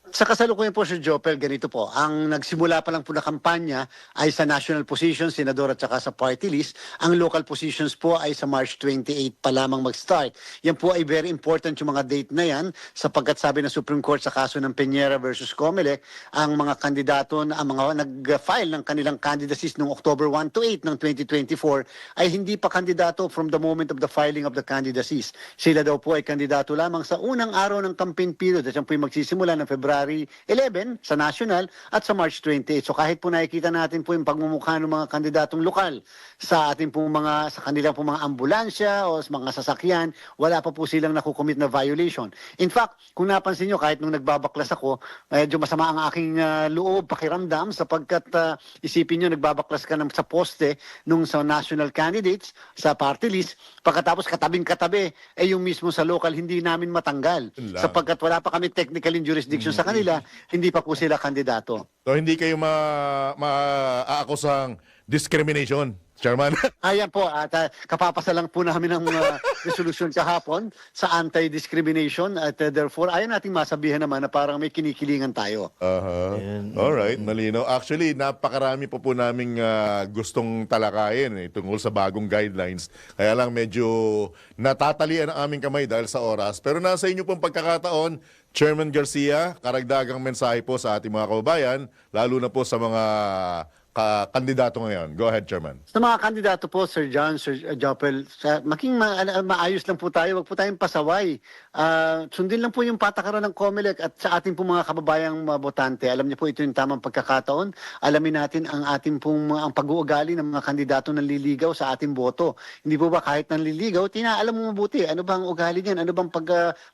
Sa kasalukuyan po, Sir Jopel, ganito po. Ang nagsimula pa lang po na kampanya ay sa national positions, senador at saka sa party list. Ang local positions po ay sa March 28 pa lamang mag-start. Yan po ay very important yung mga date na yan sapagkat sabi ng Supreme Court sa kaso ng Peñera versus Comelec, ang mga kandidato, ang mga nag-file ng kanilang candidacies noong October 1 to 8 ng 2024 ay hindi pa kandidato from the moment of the filing of the candidacies. Sila daw po ay kandidato lamang sa unang araw ng campaign period at yan po ay magsisimula ng February 11 sa national at sa March 28. So kahit po nakikita natin po yung pagmumukha ng mga kandidatong lokal sa ating pong mga, sa kanilang pong mga ambulansya o sa mga sasakyan, wala pa po silang nakukomit na violation. In fact, kung napansin nyo, kahit nung nagbabaklas ako, medyo masama ang aking loob, pakiramdam, sapagkat isipin nyo, nagbabaklas ka sa poste nung sa national candidates, sa party list, pagkatapos katabing-katabi, yung mismo sa local, hindi namin matanggal. Sapagkat wala pa kami technical in jurisdiction sa kanila, hindi pa po sila kandidato. So hindi kayo maaakusang discrimination, Chairman? Ayan po, at kapapasa lang po namin ng resolution kahapon sa anti-discrimination at therefore ayaw nating masabihan naman na parang may kinikilingan tayo. Alright, malino. Actually, napakarami po naming gustong talakayin tungkol sa bagong guidelines. Kaya lang medyo natatalian ang aming kamay dahil sa oras. Pero nasa inyo pong pagkakataon, Chairman Garcia, karagdagang mensahe po sa ating mga kababayan, lalo na po sa mga kandidato ngayon. Go ahead, Chairman. Sa mga kandidato po, Sir John, Sir Jopel, maging maayos lang po tayo, wag po tayong pasaway. Sundin lang po yung patakaran ng COMELEC at sa ating pong mga kababayang botante. Alam niyo po, ito yung tamang pagkakataon. Alamin natin ang ating pong ang pag-uugali ng mga kandidato na liligaw sa ating boto. Hindi po ba kahit nanliligaw, tinaalam mo mabuti, ano ba ang ugali niyan? Ano bang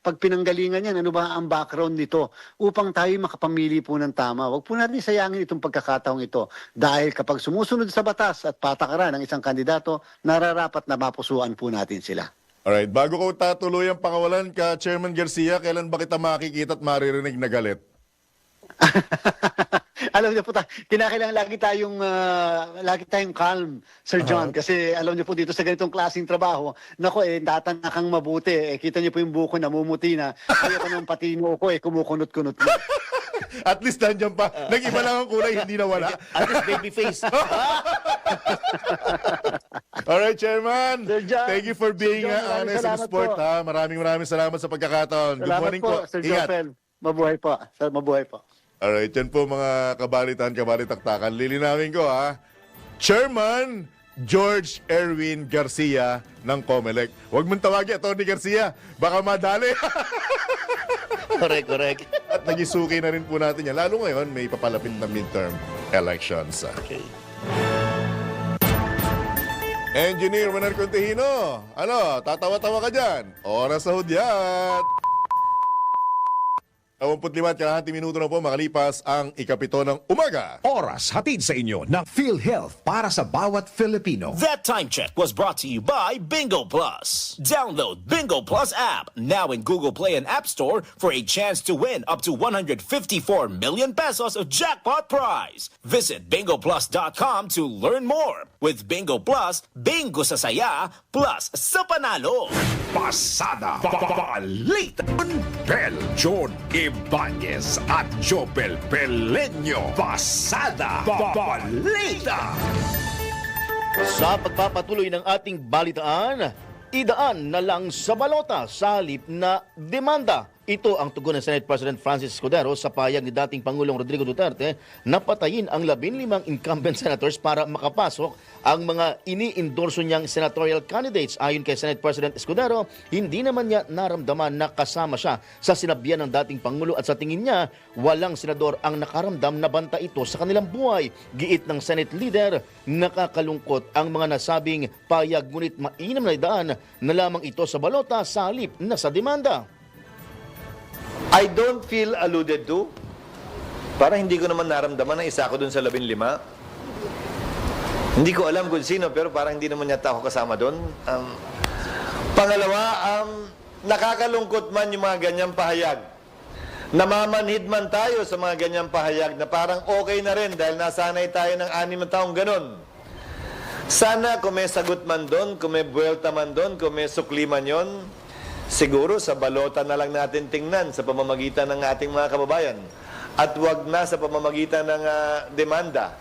pagpinanggalingan niyan? Ano ba ang background nito? Upang tayo makapamili po ng tama. Wag po natin sayangin itong pagkakataong ito. Dahil kapag sumusunod sa batas at patakaran ng isang kandidato, nararapat na mapusuan po natin sila. Alright, bago ko tatuluyang pakawalan ka, Chairman Garcia, kailan ba kita makikita at maririnig na galit? Alam niyo po, kinakailangan lagi tayong calm, Sir John, kasi alam niyo po dito sa ganitong klaseng trabaho, nako tatanakang mabuti, kita niyo po yung buko namumuti na, kaya ko nang patino ko kumukunot-kunot na. At least nandiyan pa. Nag-iba lang ang kulay, hindi nawala. At least baby face. Alright, Chairman. Sir John, Thank you for being Sir John, honest and salamat sport. po. Maraming salamat sa pagkakataon. Good morning po. Sir Ingat. Jopel. Mabuhay po. Sir, mabuhay po. Alright, yan po mga kabalitaktakan. Lilinawin ko Chairman George Erwin Garcia ng COMELEC. Huwag mong tawagin, Atty. Garcia. Baka madali. Correct. At nagisuki na rin po natin yan. Lalo ngayon, may papalapit na midterm elections. Okay. Engineer Manar Contehino, tatawa-tawa ka dyan? Oras sa hudyat. 25 minuto na po makalipas ang ikapito ng umaga. Oras hatid sa inyo ng PhilHealth para sa bawat Filipino. That time check was brought to you by Bingo Plus. Download Bingo Plus app now in Google Play and App Store for a chance to win up to 154 million pesos of jackpot prize. Visit bingoplus.com to learn more. With Bingo Plus, bingo sa saya, plus sa panalo. Pasada Balita Bel John Ibanez at Jopel Pelenyo. Pasada Balita. Sa pagpapatuloy ng ating balitaan, idaan na lang sa balota sa halip na demanda. Ito ang tugon ng Senate President Francis Escudero sa payag ni dating Pangulong Rodrigo Duterte na patayin ang 15 incumbent senators para makapasok ang mga ini-endorso niyang senatorial candidates. Ayon kay Senate President Escudero, hindi naman niya naramdaman na kasama siya sa sinabihan ng dating Pangulo at sa tingin niya, walang senador ang nakaramdam na banta ito sa kanilang buhay. Giit ng Senate leader, nakakalungkot ang mga nasabing payag ngunit mainam na idaan na lamang ito sa balota sa halip na sa demanda. I don't feel alluded to. Para hindi ko naman naramdaman na isa ako dun sa 15. Hindi ko alam kung sino, pero parang hindi naman yata ako kasama dun. Pangalawa, nakakalungkot man yung mga ganyang pahayag. Namamanhid man tayo sa mga ganyang pahayag na parang okay na rin dahil nasanay tayo ng 6 na taong ganon. Sana kung may sagot man doon, kung may buwelta man doon, kung may sukli man yon, siguro sa balota na lang natin tingnan sa pamamagitan ng ating mga kababayan. at wag na sa pamamagitan ng demanda.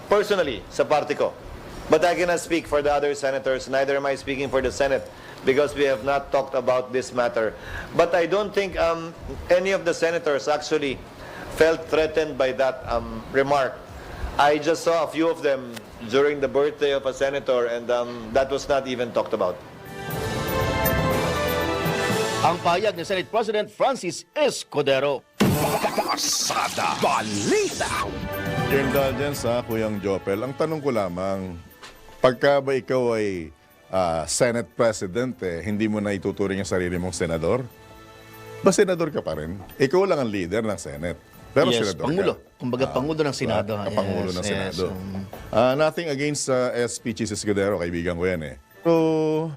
Personally, sa party ko. But I cannot speak for the other senators, neither am I speaking for the Senate because we have not talked about this matter. But I don't think any of the senators actually felt threatened by that remark. I just saw a few of them during the birthday of a senator and that was not even talked about. Ang pahayag ni Senate President Francis Escudero. Pasada Balita. Your indulgence ha, Kuyang Jopel, ang tanong ko lamang, pagka ba ikaw ay Senate President, hindi mo na ituturing ang sarili mong senador? Ba senador ka pa rin? Ikaw lang ang leader ng Senate. Pero Yes, senador Pangulo. ka. Kumbaga, Pangulo ng Senado. Pangulo ng Senado. Nothing against SP Chis Escudero, kaibigan ko yan eh. So,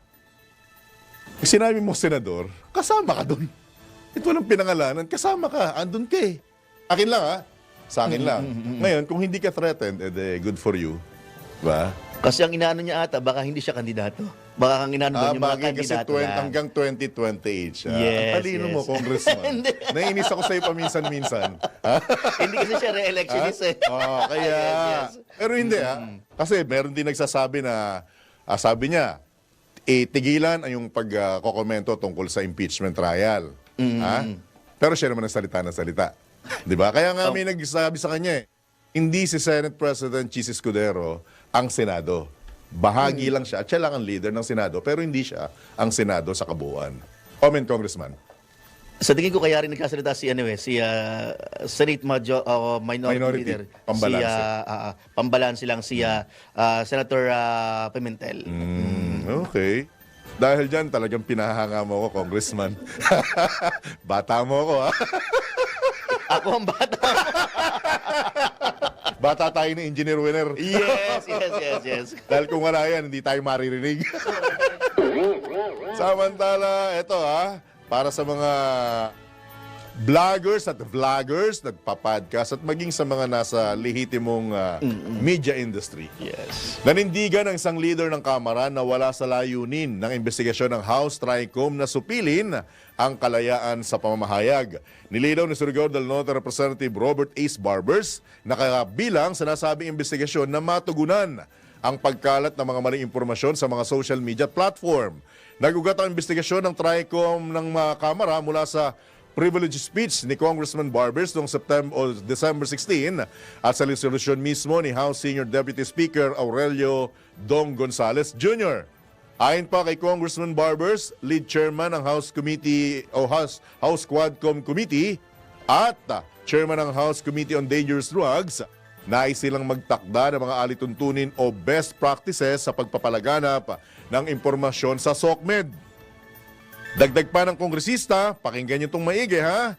sinabi mo senador, kasama ka dun. Ito walang pinangalanan, kasama ka, andun ka eh. Akin lang ha, sa akin lang. Ngayon, kung hindi ka threatened, good for you. Diba? Kasi ang inaano niya ata, baka hindi siya kandidato. Baka ang inaano doon yung mga Bagay kasi kandidato na. hanggang 2028 siya. Yes, Ang talino mo, Congressman. Naiinis ako sa'yo paminsan-minsan. Ha? Hindi kasi siya re-electionist eh. Kaya. Yes. Pero hindi Kasi meron din nagsasabi na, sabi niya, tigilan ang yung pagkokomento tungkol sa impeachment trial. Pero siya naman ang salita. Di ba? Kaya nga may nagsabi sa kanya hindi si Senate President Chis Escudero ang Senado. Bahagi lang siya at siya lang ang leader ng Senado pero hindi siya ang Senado sa kabuuan. Comment, Congressman. Sa tingin ko kaya rin nagkasalita si Senate Minority Leader. Pambalanse lang si Senator Pimentel. Okay. Dahil dyan, talagang pinahanga mo ko, Congressman. Bata mo ako, ha? Ako ang bata mo. Bata tayo ni Engineer Winner. Yes. Dahil kung wala yan, hindi tayo maririnig. Samantala, eto para sa mga vloggers at vloggers, nagpa-podcast at maging sa mga nasa lehitimong media industry. Yes. Nanindigan ng isang leader ng Kamara na wala sa layunin ng investigasyon ng House Tricom na supilin ang kalayaan sa pamamahayag. Nilinaw ni Surigao del Norte Representative Robert Ace Barbers na kabilang sa nasabing investigasyon na matugunan ang pagkalat ng mga maling impormasyon sa mga social media platform. Nagugat ang investigasyon ng Tricom ng mga Kamara mula sa privilege speech ni Congressman Barbers noong December 16 at sa resolusyon mismo ni House Senior Deputy Speaker Aurelio Dong Gonzales Jr. Ayon pa kay Congressman Barbers, lead chairman ng House Committee o House Quadcom Committee at chairman ng House Committee on Dangerous Drugs, nais silang magtakda ng mga alituntunin o best practices sa pagpapalaganap ng impormasyon sa SOCMED. Dagdag pa ng kongresista, pakinggan niyo itong maigi ha,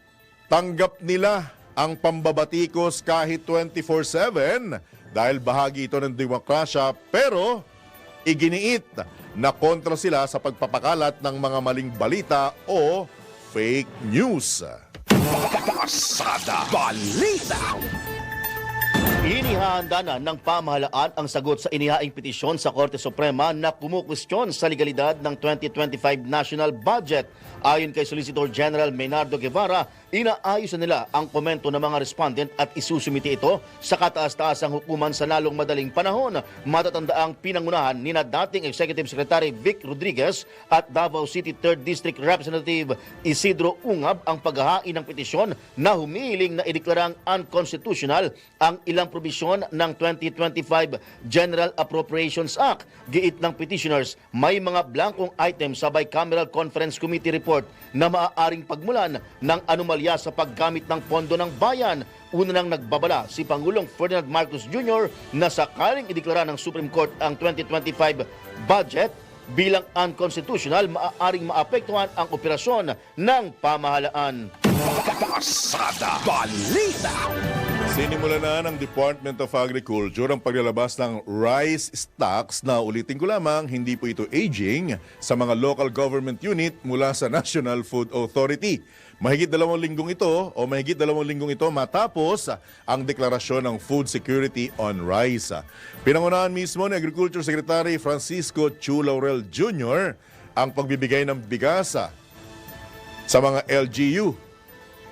tanggap nila ang pambabatikos kahit 24/7 dahil bahagi ito ng demokrasya pero iginiit na kontra sila sa pagpapakalat ng mga maling balita o fake news. Pasada Balita. Inihahanda na ng pamahalaan ang sagot sa inihaing petisyon sa Korte Suprema na kumukwestiyon sa legalidad ng 2025 national budget. Ayon kay Solicitor General Maynardo Guevara, inaayos na nila ang komento ng mga respondent at isusumite ito sa kataas-taasang hukuman sa lalong madaling panahon. Matatandaang pinangunahan ni na dating Executive Secretary Vic Rodriguez at Davao City 3rd District Representative Isidro Ungab ang paghahain ng petisyon na humihiling na ideklarang unconstitutional ang ilang probisyon ng 2025 General Appropriations Act. Giit ng petitioners, may mga blankong items sa Bicameral Conference Committee report na maaaring pagmulan ng anomalya sa paggamit ng pondo ng bayan. Una nang nagbabala si Pangulong Ferdinand Marcos Jr. na sakaling ideklara ng Supreme Court ang 2025 budget bilang unconstitutional, maaaring maapektuhan ang operasyon ng pamahalaan. Pasada Balita. Sinimula na ng Department of Agriculture ang paglalabas ng rice stocks na ulitin ko lamang, hindi po ito aging sa mga local government unit mula sa National Food Authority. Mahigit 2 linggong ito matapos ang deklarasyon ng Food Security on Rice. Pinangunahan mismo ni Agriculture Secretary Francisco Chu Laurel Jr. ang pagbibigay ng bigas sa mga LGU.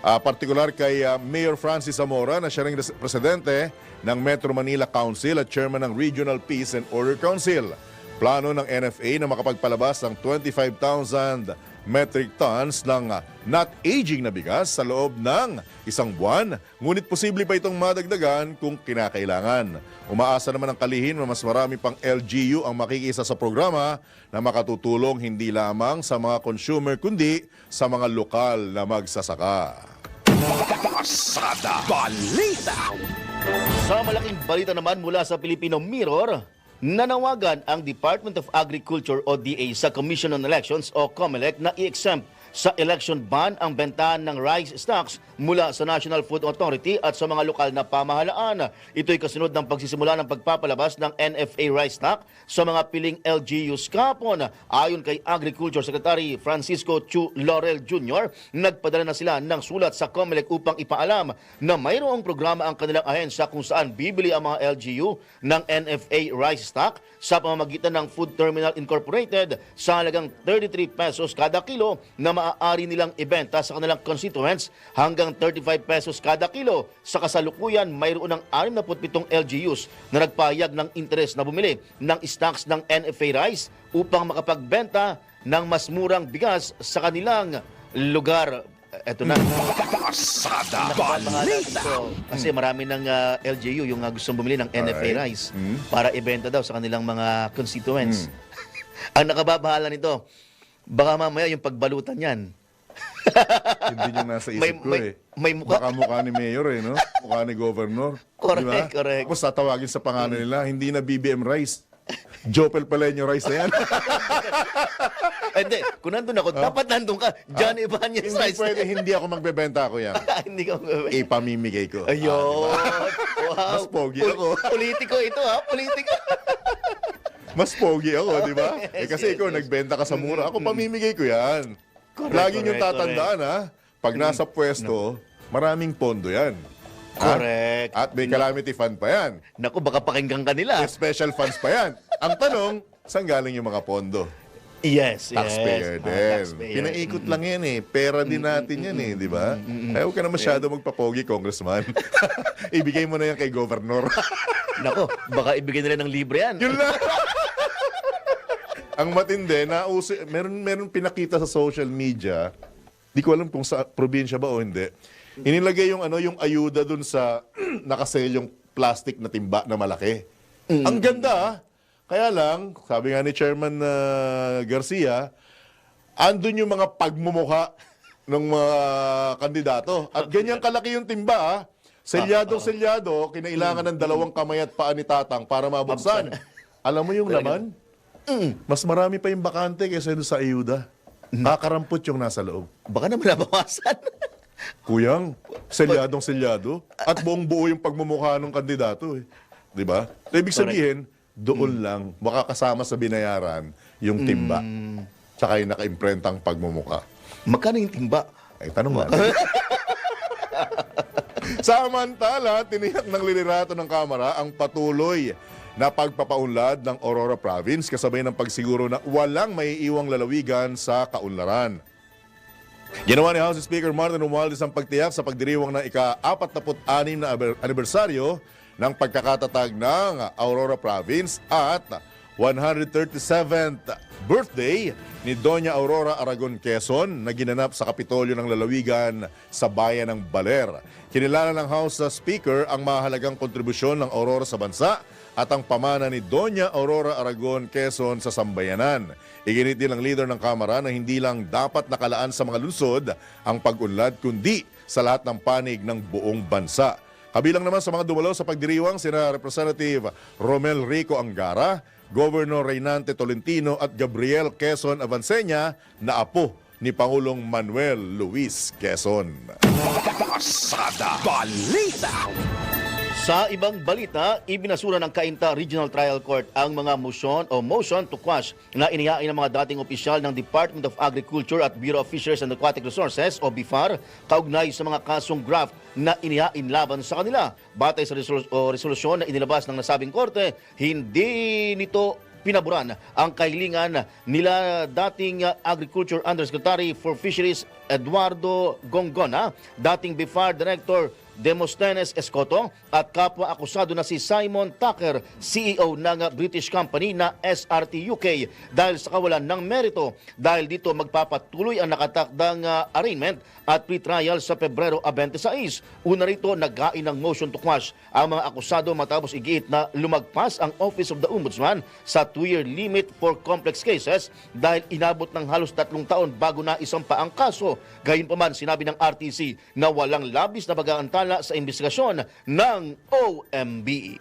Partikular kay Mayor Francis Zamora na siya ring presidente ng Metro Manila Council at chairman ng Regional Peace and Order Council. Plano ng NFA na makapagpalabas ng 25,000 metric tons ng not aging na bigas sa loob ng isang buwan. Ngunit posible pa itong madagdagan kung kinakailangan. Umaasa naman ang kalihim na mas marami pang LGU ang makikisa sa programa na makatutulong hindi lamang sa mga consumer kundi sa mga lokal na magsasaka. Pasada Balita. Sa malaking balita naman mula sa Filipino Mirror, nanawagan ang Department of Agriculture o DA sa Commission on Elections o COMELEC na i-exempt sa election ban ang bentahan ng rice stocks mula sa National Food Authority at sa mga lokal na pamahalaan. Ito'y kasunod ng pagsisimula ng pagpapalabas ng NFA rice stock sa mga piling LGUs kapon. Ayon kay Agriculture Secretary Francisco Chu Laurel Jr., nagpadala na sila ng sulat sa COMELEC upang ipaalam na mayroong programa ang kanilang ahensya kung saan bibili ang mga LGU ng NFA rice stock sa pamamagitan ng Food Terminal Incorporated sa halagang 33 pesos kada kilo na maaari nilang ibenta sa kanilang constituents hanggang 35 pesos kada kilo. Sa kasalukuyan, mayroon ng 67 LGUs na nagpahayag ng interes na bumili ng stocks ng NFA rice upang makapagbenta ng mas murang bigas sa kanilang lugar. Eto na. Pasada Balita. Kasi marami ng LGU yung gustong bumili ng NFA rice para ibenta daw sa kanilang mga constituents. Ang nakababahala nito, baka mamaya yung pagbalutan yan. Hindi niya nasa isip ko may mukha. Baka mukha ni Mayor no? Mukha ni Governor. Correct, diba? correct. Tapos tatawagin sa pangalan nila, hindi na BBM rice. Jopel Paleño rice na yan. Hindi, kung nandun ako, dapat nandun ka. John Ibanez Hindi rice. pwede, hindi ako magbebenta ko yan. Hindi ka magbebenta. Ipamimigay ko. Ayun. Diba? Wow. Mas pogi ako. Politiko ito ha, politiko. Mas pogi ako, di ba? Kasi ikaw, nagbenta ka sa mura. Ako, pamimigay ko yan. Lagi niyong tatandaan, ha? Pag nasa pwesto, maraming pondo yan. Correct. At may calamity fund pa yan. Naku, baka pakinggan ka nila. May special funds pa yan. Ang tanong, saan galing yung mga pondo? Yes, Taxpayer yes. din. Taxpayer. Pinaikot lang yan eh. Pera din natin yan eh, di ba? Kaya huwag ka na masyado magpapogi, Congressman. Ibigay mo na yan kay Governor. Nako, baka ibigay nila ng libre yan. Yun lang. Ang matindi, meron pinakita sa social media, di ko alam kung sa probinsya ba o hindi, inilagay yung ayuda dun sa nakasale yung plastic na timba na malaki. Ang ganda ah. Kaya lang, sabi nga ni Chairman Garcia, andun yung mga pagmumukha ng mga kandidato. At ganyan kalaki yung timba ah. Selyado, kinailangan ng 2 kamay at paa ni Tatang para mabuksan. Alam mo yung laman? Mas marami pa yung bakante kaysa doon sa ayuda. Kakarampot yung nasa loob. Baka naman nabawasan. Kuyang, selyado. At buong buo yung pagmumukha ng kandidato eh. Di ba? So, ibig sabihin, doon lang makakasama sa binayaran yung timba. Tsaka yung naka-imprentang pagmumukha. Magkano yung timba? Ay, tanong nga. Samantala, tiniyak ng liderato ng Kamara ang patuloy na pagpapaunlad ng Aurora Province kasabay ng pagsiguro na walang maiiwang lalawigan sa kaunlaran. Ginawa ni House Speaker Martin Romualdez ang pagtiyak sa pagdiriwang ng ika-46 na anibersaryo ng pagkakatatag ng Aurora Province at 137th birthday ni Doña Aurora Aragon Quezon na ginanap sa Kapitolyo ng lalawigan sa bayan ng Baler. Kinilala ng House Speaker ang mahalagang kontribusyon ng Aurora sa bansa at ang pamana ni Doña Aurora Aragon Quezon sa sambayanan. Iginit din ng leader ng Kamara na hindi lang dapat nakalaan sa mga lungsod ang pag-unlad kundi sa lahat ng panig ng buong bansa. Kabilang naman sa mga dumalo sa pagdiriwang sina Representative Romel Rico Angara, Governor Reynante Tolentino at Gabriel Quezon Avancenia na apo ni Pangulong Manuel Luis Quezon. Pasada Balita. Sa ibang balita, ibinasura ng Cainta Regional Trial Court ang mga motion to quash na inihain ng mga dating opisyal ng Department of Agriculture at Bureau of Fisheries and Aquatic Resources o BIFAR kaugnay sa mga kasong graft na inihain laban sa kanila. Batay sa resolusyon na inilabas ng nasabing korte, hindi nito pinaburan ang kahilingan nila dating Agriculture Undersecretary for Fisheries Eduardo Gongona, dating BIFAR Director Demosthenes Escoto at kapwa akusado na si Simon Tucker, CEO ng British company na SRT UK dahil sa kawalan ng merito. Dahil dito magpapatuloy ang nakatakdang arraignment at pre-trial sa Pebrero 26. Una rito, naghain ng motion to quash ang mga akusado matapos igiit na lumagpas ang Office of the Ombudsman sa 2-year limit for complex cases dahil inabot ng halos 3 taon bago na isampa ang kaso. Gayunpaman, sinabi ng RTC na walang labis na pag-aantala sa investigasyon ng OMB.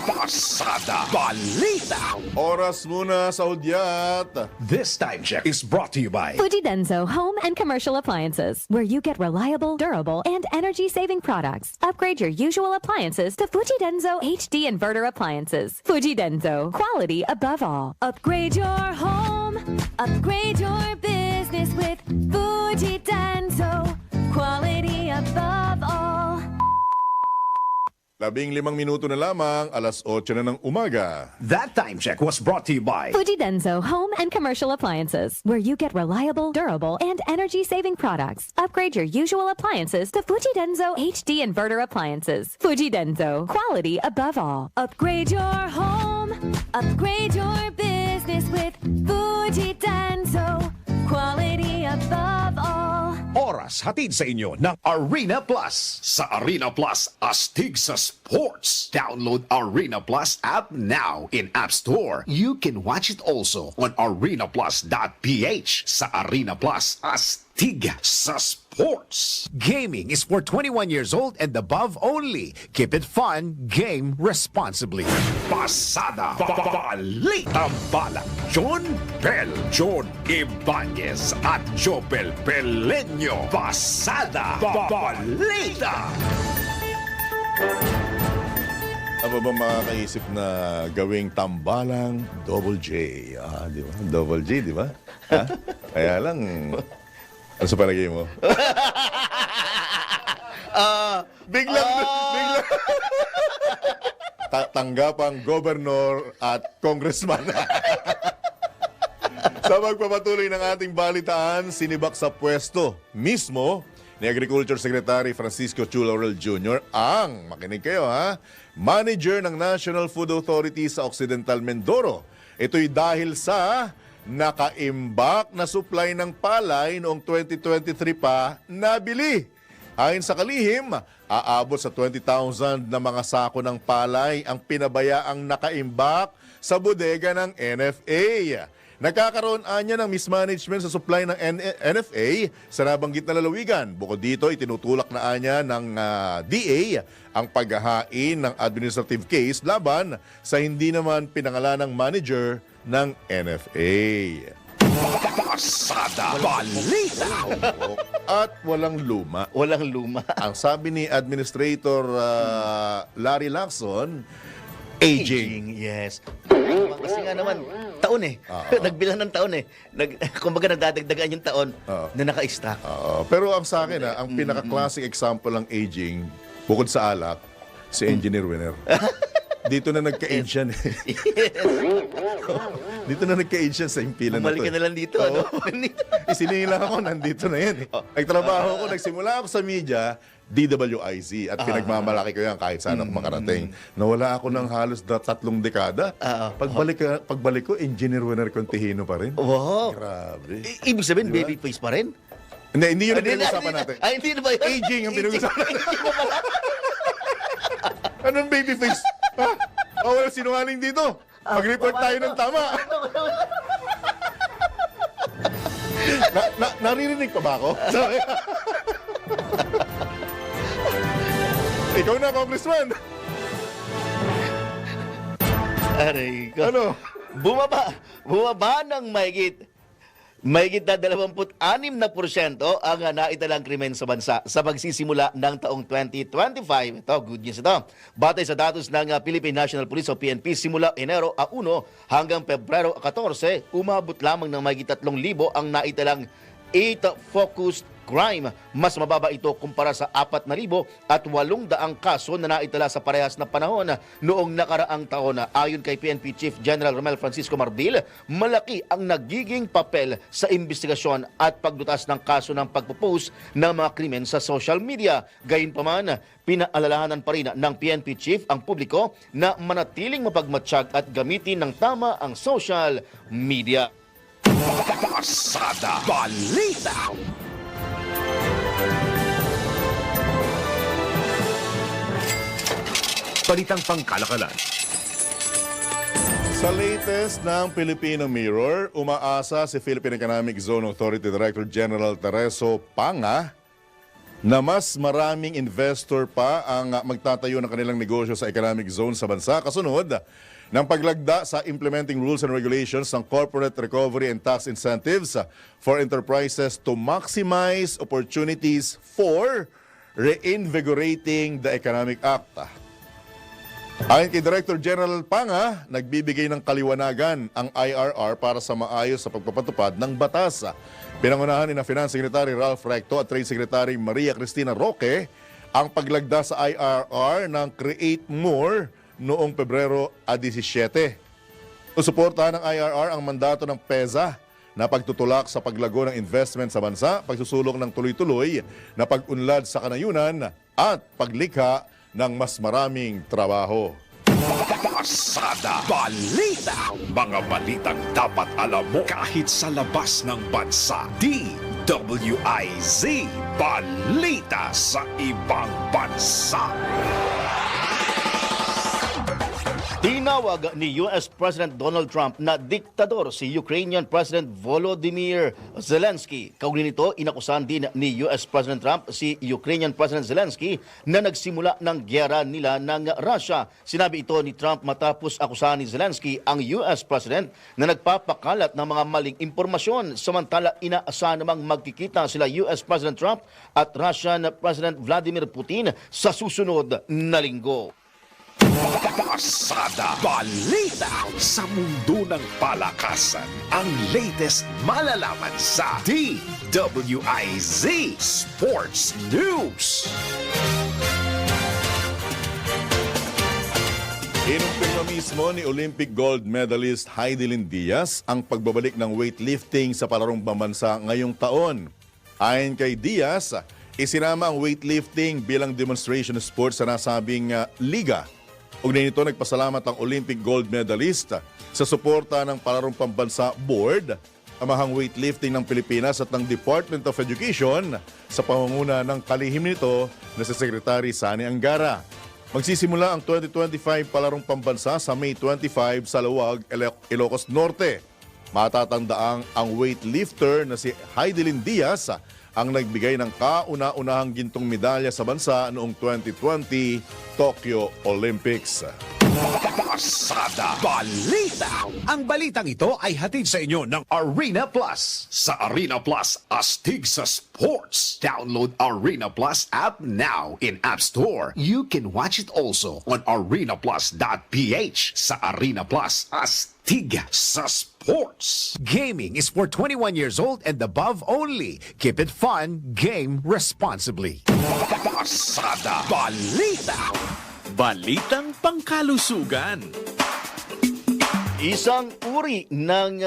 Pasada Balita. Oras muna sa udyat. This time check is brought to you by Fuji Denso Home and Commercial Appliances, where you get reliable, durable, and energy-saving products. Upgrade your usual appliances to Fuji Denso HD Inverter Appliances. Fuji Denso, quality above all. Upgrade your home, upgrade your business with Fuji Denso, quality above all. 15 minuto na lamang, alas 8 na ng umaga. That time check was brought to you by Fuji Denso Home and Commercial Appliances, where you get reliable, durable, and energy-saving products. Upgrade your usual appliances to Fuji Denso HD Inverter Appliances. Fuji Denso, quality above all. Upgrade your home, upgrade your business with Fuji Denso, quality above all. Oras hatid sa inyo ng Arena Plus. Sa Arena Plus, astig sa sports. Download Arena Plus app now in App Store. You can watch it also on arenaplus.ph. Sa Arena Plus, astig sa sports. Gaming is for 21 years old and above only. Keep it fun, game responsibly. Pasada Balita Bala. John Bell, John Ibanez at Jopel Pelenyo. Pasada Balita. Ano ba makakaisip na gawing tambalang Double J? Di ba? Double J, di ba? Ha? Kaya lang, ano sa palagay mo? Biglang tanggapang gobernador at congressman. Sa magpapatuloy ng ating balitaan, sinibak sa pwesto mismo ni Agriculture Secretary Francisco Chu Laurel Jr. ang, makinig kayo ha, manager ng National Food Authority sa Occidental Mindoro. Ito'y dahil sa nakaimbak na supply ng palay noong 2023 pa nabili. Ayon sa kalihim, aabot sa 20,000 na mga sako ng palay ang pinabayaang nakaimbak sa bodega ng NFA. Nagkakaroon anya ng mismanagement sa supply ng NFA sa nabanggit na lalawigan. Bukod dito, itinutulak na anya ng DA ang paghahain ng administrative case laban sa hindi naman pinangalanang manager ng NFA. Pasada Balita. At walang luma. Walang luma. Ang sabi ni Administrator Larry Lacson, aging. Yes. Kasi nga naman, taon eh. Nagbilang ng taon eh. Kumbaga nagdadagdagan yung taon na naka-stack. Pero ang sa akin, ang pinaka-classic example ng aging, bukod sa alak, si Engineer Winner. Dito na nagka-age yan. Dito na nagka-age yan sa impilan na to. Bumalik ka na lang dito. Ano? Isiningin lang ako, nandito na yan. Nagtrabaho ko, nagsimula ako sa media, DWIZ, at pinagmamalaki ko yan kahit saan ako makarating. Nawala ako ng halos 3 dekada. Pagbalik ko, Engineer Winner Contihino pa rin. Wow. Grabe. Ibig sabihin, baby face pa rin? Hindi yun ang pinag-usapan natin. Hindi na ba yun? Aging ang pinag-usapan natin. Anong baby face? Wala sinungaling dito. Mag-report tayo ng tama. Naririnig pa ba ako? Ikaw na, Congressman. Aray ko. Ano? Bumaba ng mahigit na 26% ang naitalang krimen sa bansa sa pagsisimula ng taong 2025. Ito, good news ito. Batay sa datos ng Philippine National Police o PNP, simula Enero 1 hanggang Pebrero 14, umabot lamang ng mahigit 3,000 ang naitalang 8 focused crime. Mas mababa ito kumpara sa 4,000 at 800 kaso na naitala sa parehas na panahon noong nakaraang taon. Ayon kay PNP Chief General Romel Francisco Marbil, malaki ang nagiging papel sa investigasyon at pagdutas ng kaso ng pagpo-post ng mga krimen sa social media. Gayunpaman, pinaalalahanan pa rin ng PNP Chief ang publiko na manatiling mapagmatsyag at gamitin ng tama ang social media. Pasada Balita. Balitang pangkalakalan. Sa latest ng Filipino Mirror, umaasa si Philippine Economic Zone Authority Director General Tereso Panga na mas maraming investor pa ang magtatayo ng kanilang negosyo sa economic zone sa bansa kasunod ng paglagda sa implementing rules and regulations ng corporate recovery and tax incentives for enterprises to maximize opportunities for reinvigorating the Economic Act. Ayon kay Director General Panga, nagbibigay ng kaliwanagan ang IRR para sa maayos sa pagpapatupad ng batas. Pinangunahan ni Finance Secretary Ralph Recto at Trade Secretary Maria Cristina Roque ang paglagda sa IRR ng Create More noong Pebrero 17. Susuportahan ng IRR ang mandato ng PEZA na pagtutulak sa paglago ng investment sa bansa, pagsusulong ng tuloy-tuloy na pag-unlad sa kanayunan at paglikha ng mas maraming trabaho. Pasada Balita. Mga balitang dapat alam mo kahit sa labas ng bansa. DWIZ Balita sa ibang bansa. Tinawag ni US President Donald Trump na diktador si Ukrainian President Volodymyr Zelensky. Kaugnay nito, inakusahan din ni US President Trump si Ukrainian President Zelensky na nagsimula ng gyera nila ng Russia. Sinabi ito ni Trump matapos akusahan ni Zelensky ang US President na nagpapakalat ng mga maling impormasyon. Samantala, inaasahan namang magkikita sila US President Trump at Russian President Vladimir Putin sa susunod na linggo. Pasada Balita. Sa mundo ng palakasan, ang latest malalaman sa DWIZ Sports News. Inumpirma mismo ni Olympic gold medalist Heidelin Diaz ang pagbabalik ng weightlifting sa palarong pambansa ngayong taon. Ayon kay Diaz, isinama ang weightlifting bilang demonstration sport sa nasabing liga. Ugnay nito, nagpasalamat ang Olympic gold medalist sa suporta ng Palarong Pambansa Board, Amahang Weightlifting ng Pilipinas at ng Department of Education sa pangunguna ng kalihim nito na si Secretary Sani Angara. Magsisimula ang 2025 Palarong Pambansa sa May 25 sa Luwag, Ilocos Norte. Matatandaang ang weightlifter na si Heidelin Diaz ang nagbigay ng kauna-unahang gintong medalya sa bansa noong 2020 Tokyo Olympics. Pasada Balita. Ang balitang ito ay hatid sa inyo ng Arena Plus. Sa Arena Plus, astig sa sports. Download Arena Plus app now in App Store. You can watch it also on arenaplus.ph. Sa Arena Plus, astig sa sports. Gaming is for 21 years old and above only. Keep it fun. Game responsibly. Pasada Balita. Balitang pangkalusugan. Isang uri ng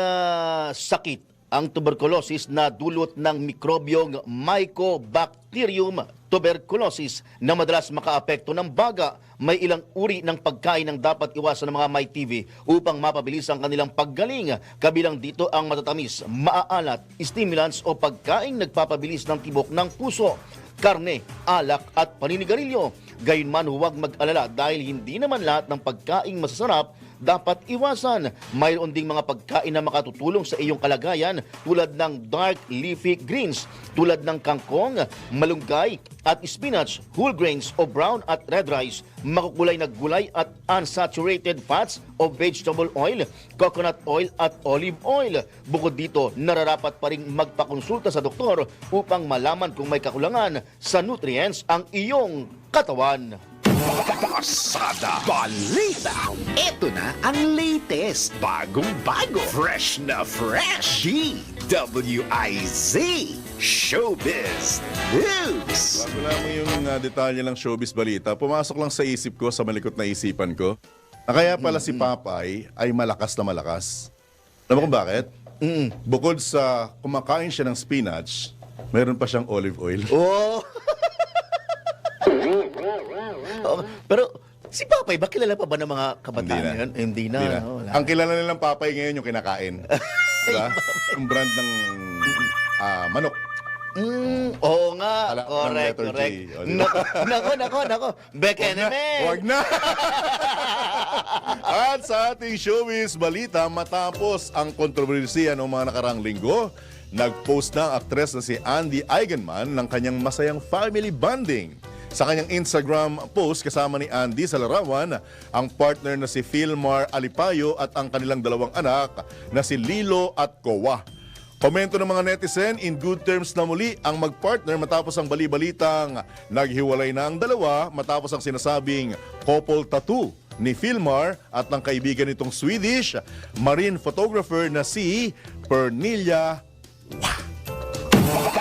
sakit ang tuberculosis na dulot ng mikrobyong Mycobacterium tuberculosis na madalas makaapekto ng baga. May ilang uri ng pagkain ang dapat iwasan ng mga may TB upang mapabilis ang kanilang paggaling. Kabilang dito ang matatamis, maaalat, stimulants o pagkain nagpapabilis ng tibok ng puso, karne, alak at paninigarilyo. Gayunman, huwag mag-alala dahil hindi naman lahat ng pagkain masasarap dapat iwasan. Mayroon ding mga pagkain na makatutulong sa iyong kalagayan tulad ng dark leafy greens tulad ng kangkong, malunggay at spinach, whole grains o brown at red rice, makukulay na gulay at unsaturated fats o vegetable oil, coconut oil at olive oil. Bukod dito, nararapat pa rin magpakonsulta sa doktor upang malaman kung may kakulangan sa nutrients ang iyong katawan. Pasada Balita. Ito na ang latest, bagong-bago, fresh na fresh. DWIZ Showbiz News. Bago lamang yung detalye ng showbiz balita, pumasok lang sa isip ko, sa malikot na isipan ko, na kaya pala si Papay ay malakas na malakas. Alam mo kung bakit? Bukod sa kumakain siya ng spinach, meron pa siyang olive oil. Oh. Oh, pero si Papay, ba kilala pa ba ng mga kabataan ngayon? Hindi na. no? Wala. Ang kilala nilang Papay ngayon yung kinakain. Diba? Yung brand ng manok. Oo nga. Ala, ng Correct, letter J. correct. O, diba? Nako. Bekeneme. Wag na! At sa ating showbiz balita, matapos ang kontrobersiya ng mga nakarang linggo, nag-post na ang aktres na si Andy Eigenman ng kanyang masayang family bonding. Sa kanyang Instagram post, kasama ni Andy sa larawan ang partner na si Philmar Alipayo at ang kanilang dalawang anak na si Lilo at Kowa. Komento ng mga netizen, in good terms na muli ang mag-partner matapos ang bali-balitang naghiwalay na ang dalawa matapos ang sinasabing couple tattoo ni Philmar at ng kaibigan nitong Swedish marine photographer na si Pernilla.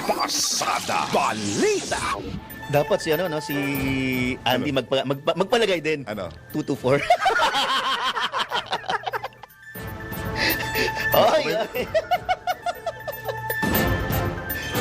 Pasada Balita. Dapat si si Andy magpalagay din. Ano? 224. Oy.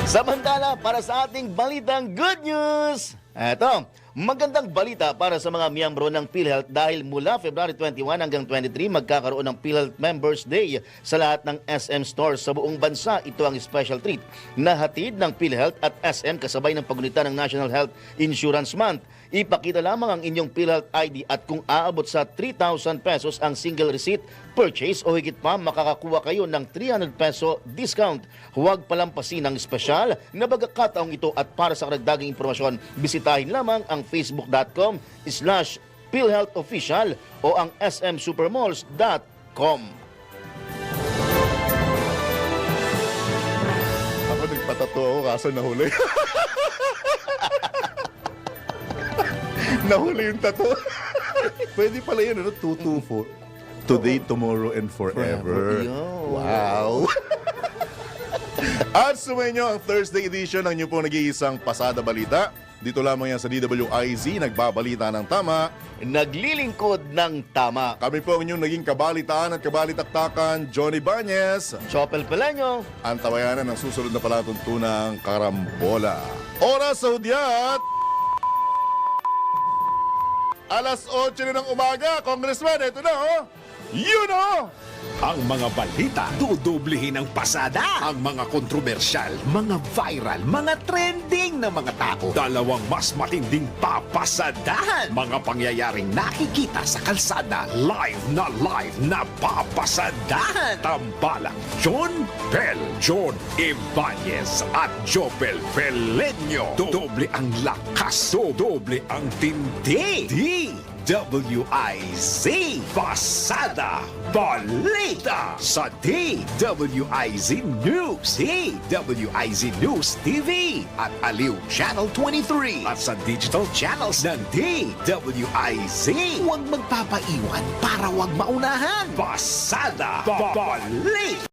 Samantala, para sa ating balitang good news. Eto, magandang balita para sa mga miyembro ng PhilHealth dahil mula February 21 hanggang 23 magkakaroon ng PhilHealth Members Day sa lahat ng SM stores sa buong bansa. Ito ang special treat na hatid ng PhilHealth at SM kasabay ng pagunita ng National Health Insurance Month. Ipakita lamang ang inyong PhilHealth ID at kung aabot sa 3,000 pesos ang single receipt purchase o higit pa, makakakuha kayo ng 300 peso discount. Huwag palampasin ang espesyal na pagkakataong ito at para sa karagdagang impormasyon, bisitahin lamang ang facebook.com/PhilHealthOfficial o ang smsupermalls.com. Ako nagpatato ako kaso nahuli. Nahuli yung tato. Pwede pala yun, 224. Today, tomorrow, and forever. Wow. At sumainyo ang Thursday edition ng inyo pong nag-iisang Pasada Balita. Dito lamang yan sa DWIZ, nagbabalita ng tama. Naglilingkod ng tama. Kami po ang inyong naging kabalitaan at kabalitaktakan, Johnny Bañez. Chopel Pelanyo. Ang tawayanan ng susunod na palatuntunang karambola. Oras sa hudyat! Alas 8 na ng umaga, Congressman, ito na oh! You know! Ang mga balita, dudublihin ng pasada. Ang mga kontrobersyal, mga viral, mga trending na mga tao. Dalawang mas matinding papasadahan. Mga pangyayaring nakikita sa kalsada. Live na papasadahan. Tambalang John Bell, John Ibanez at Jopel Pelenyo. Doble ang lakas, doble ang tindi. DWIZ Pasada Balita sa DWIZ News, DWIZ News TV at Aliw Channel 23 at sa digital channels ng DWIZ. Huwag magpapaiwan para huwag maunahan. Pasada Balita.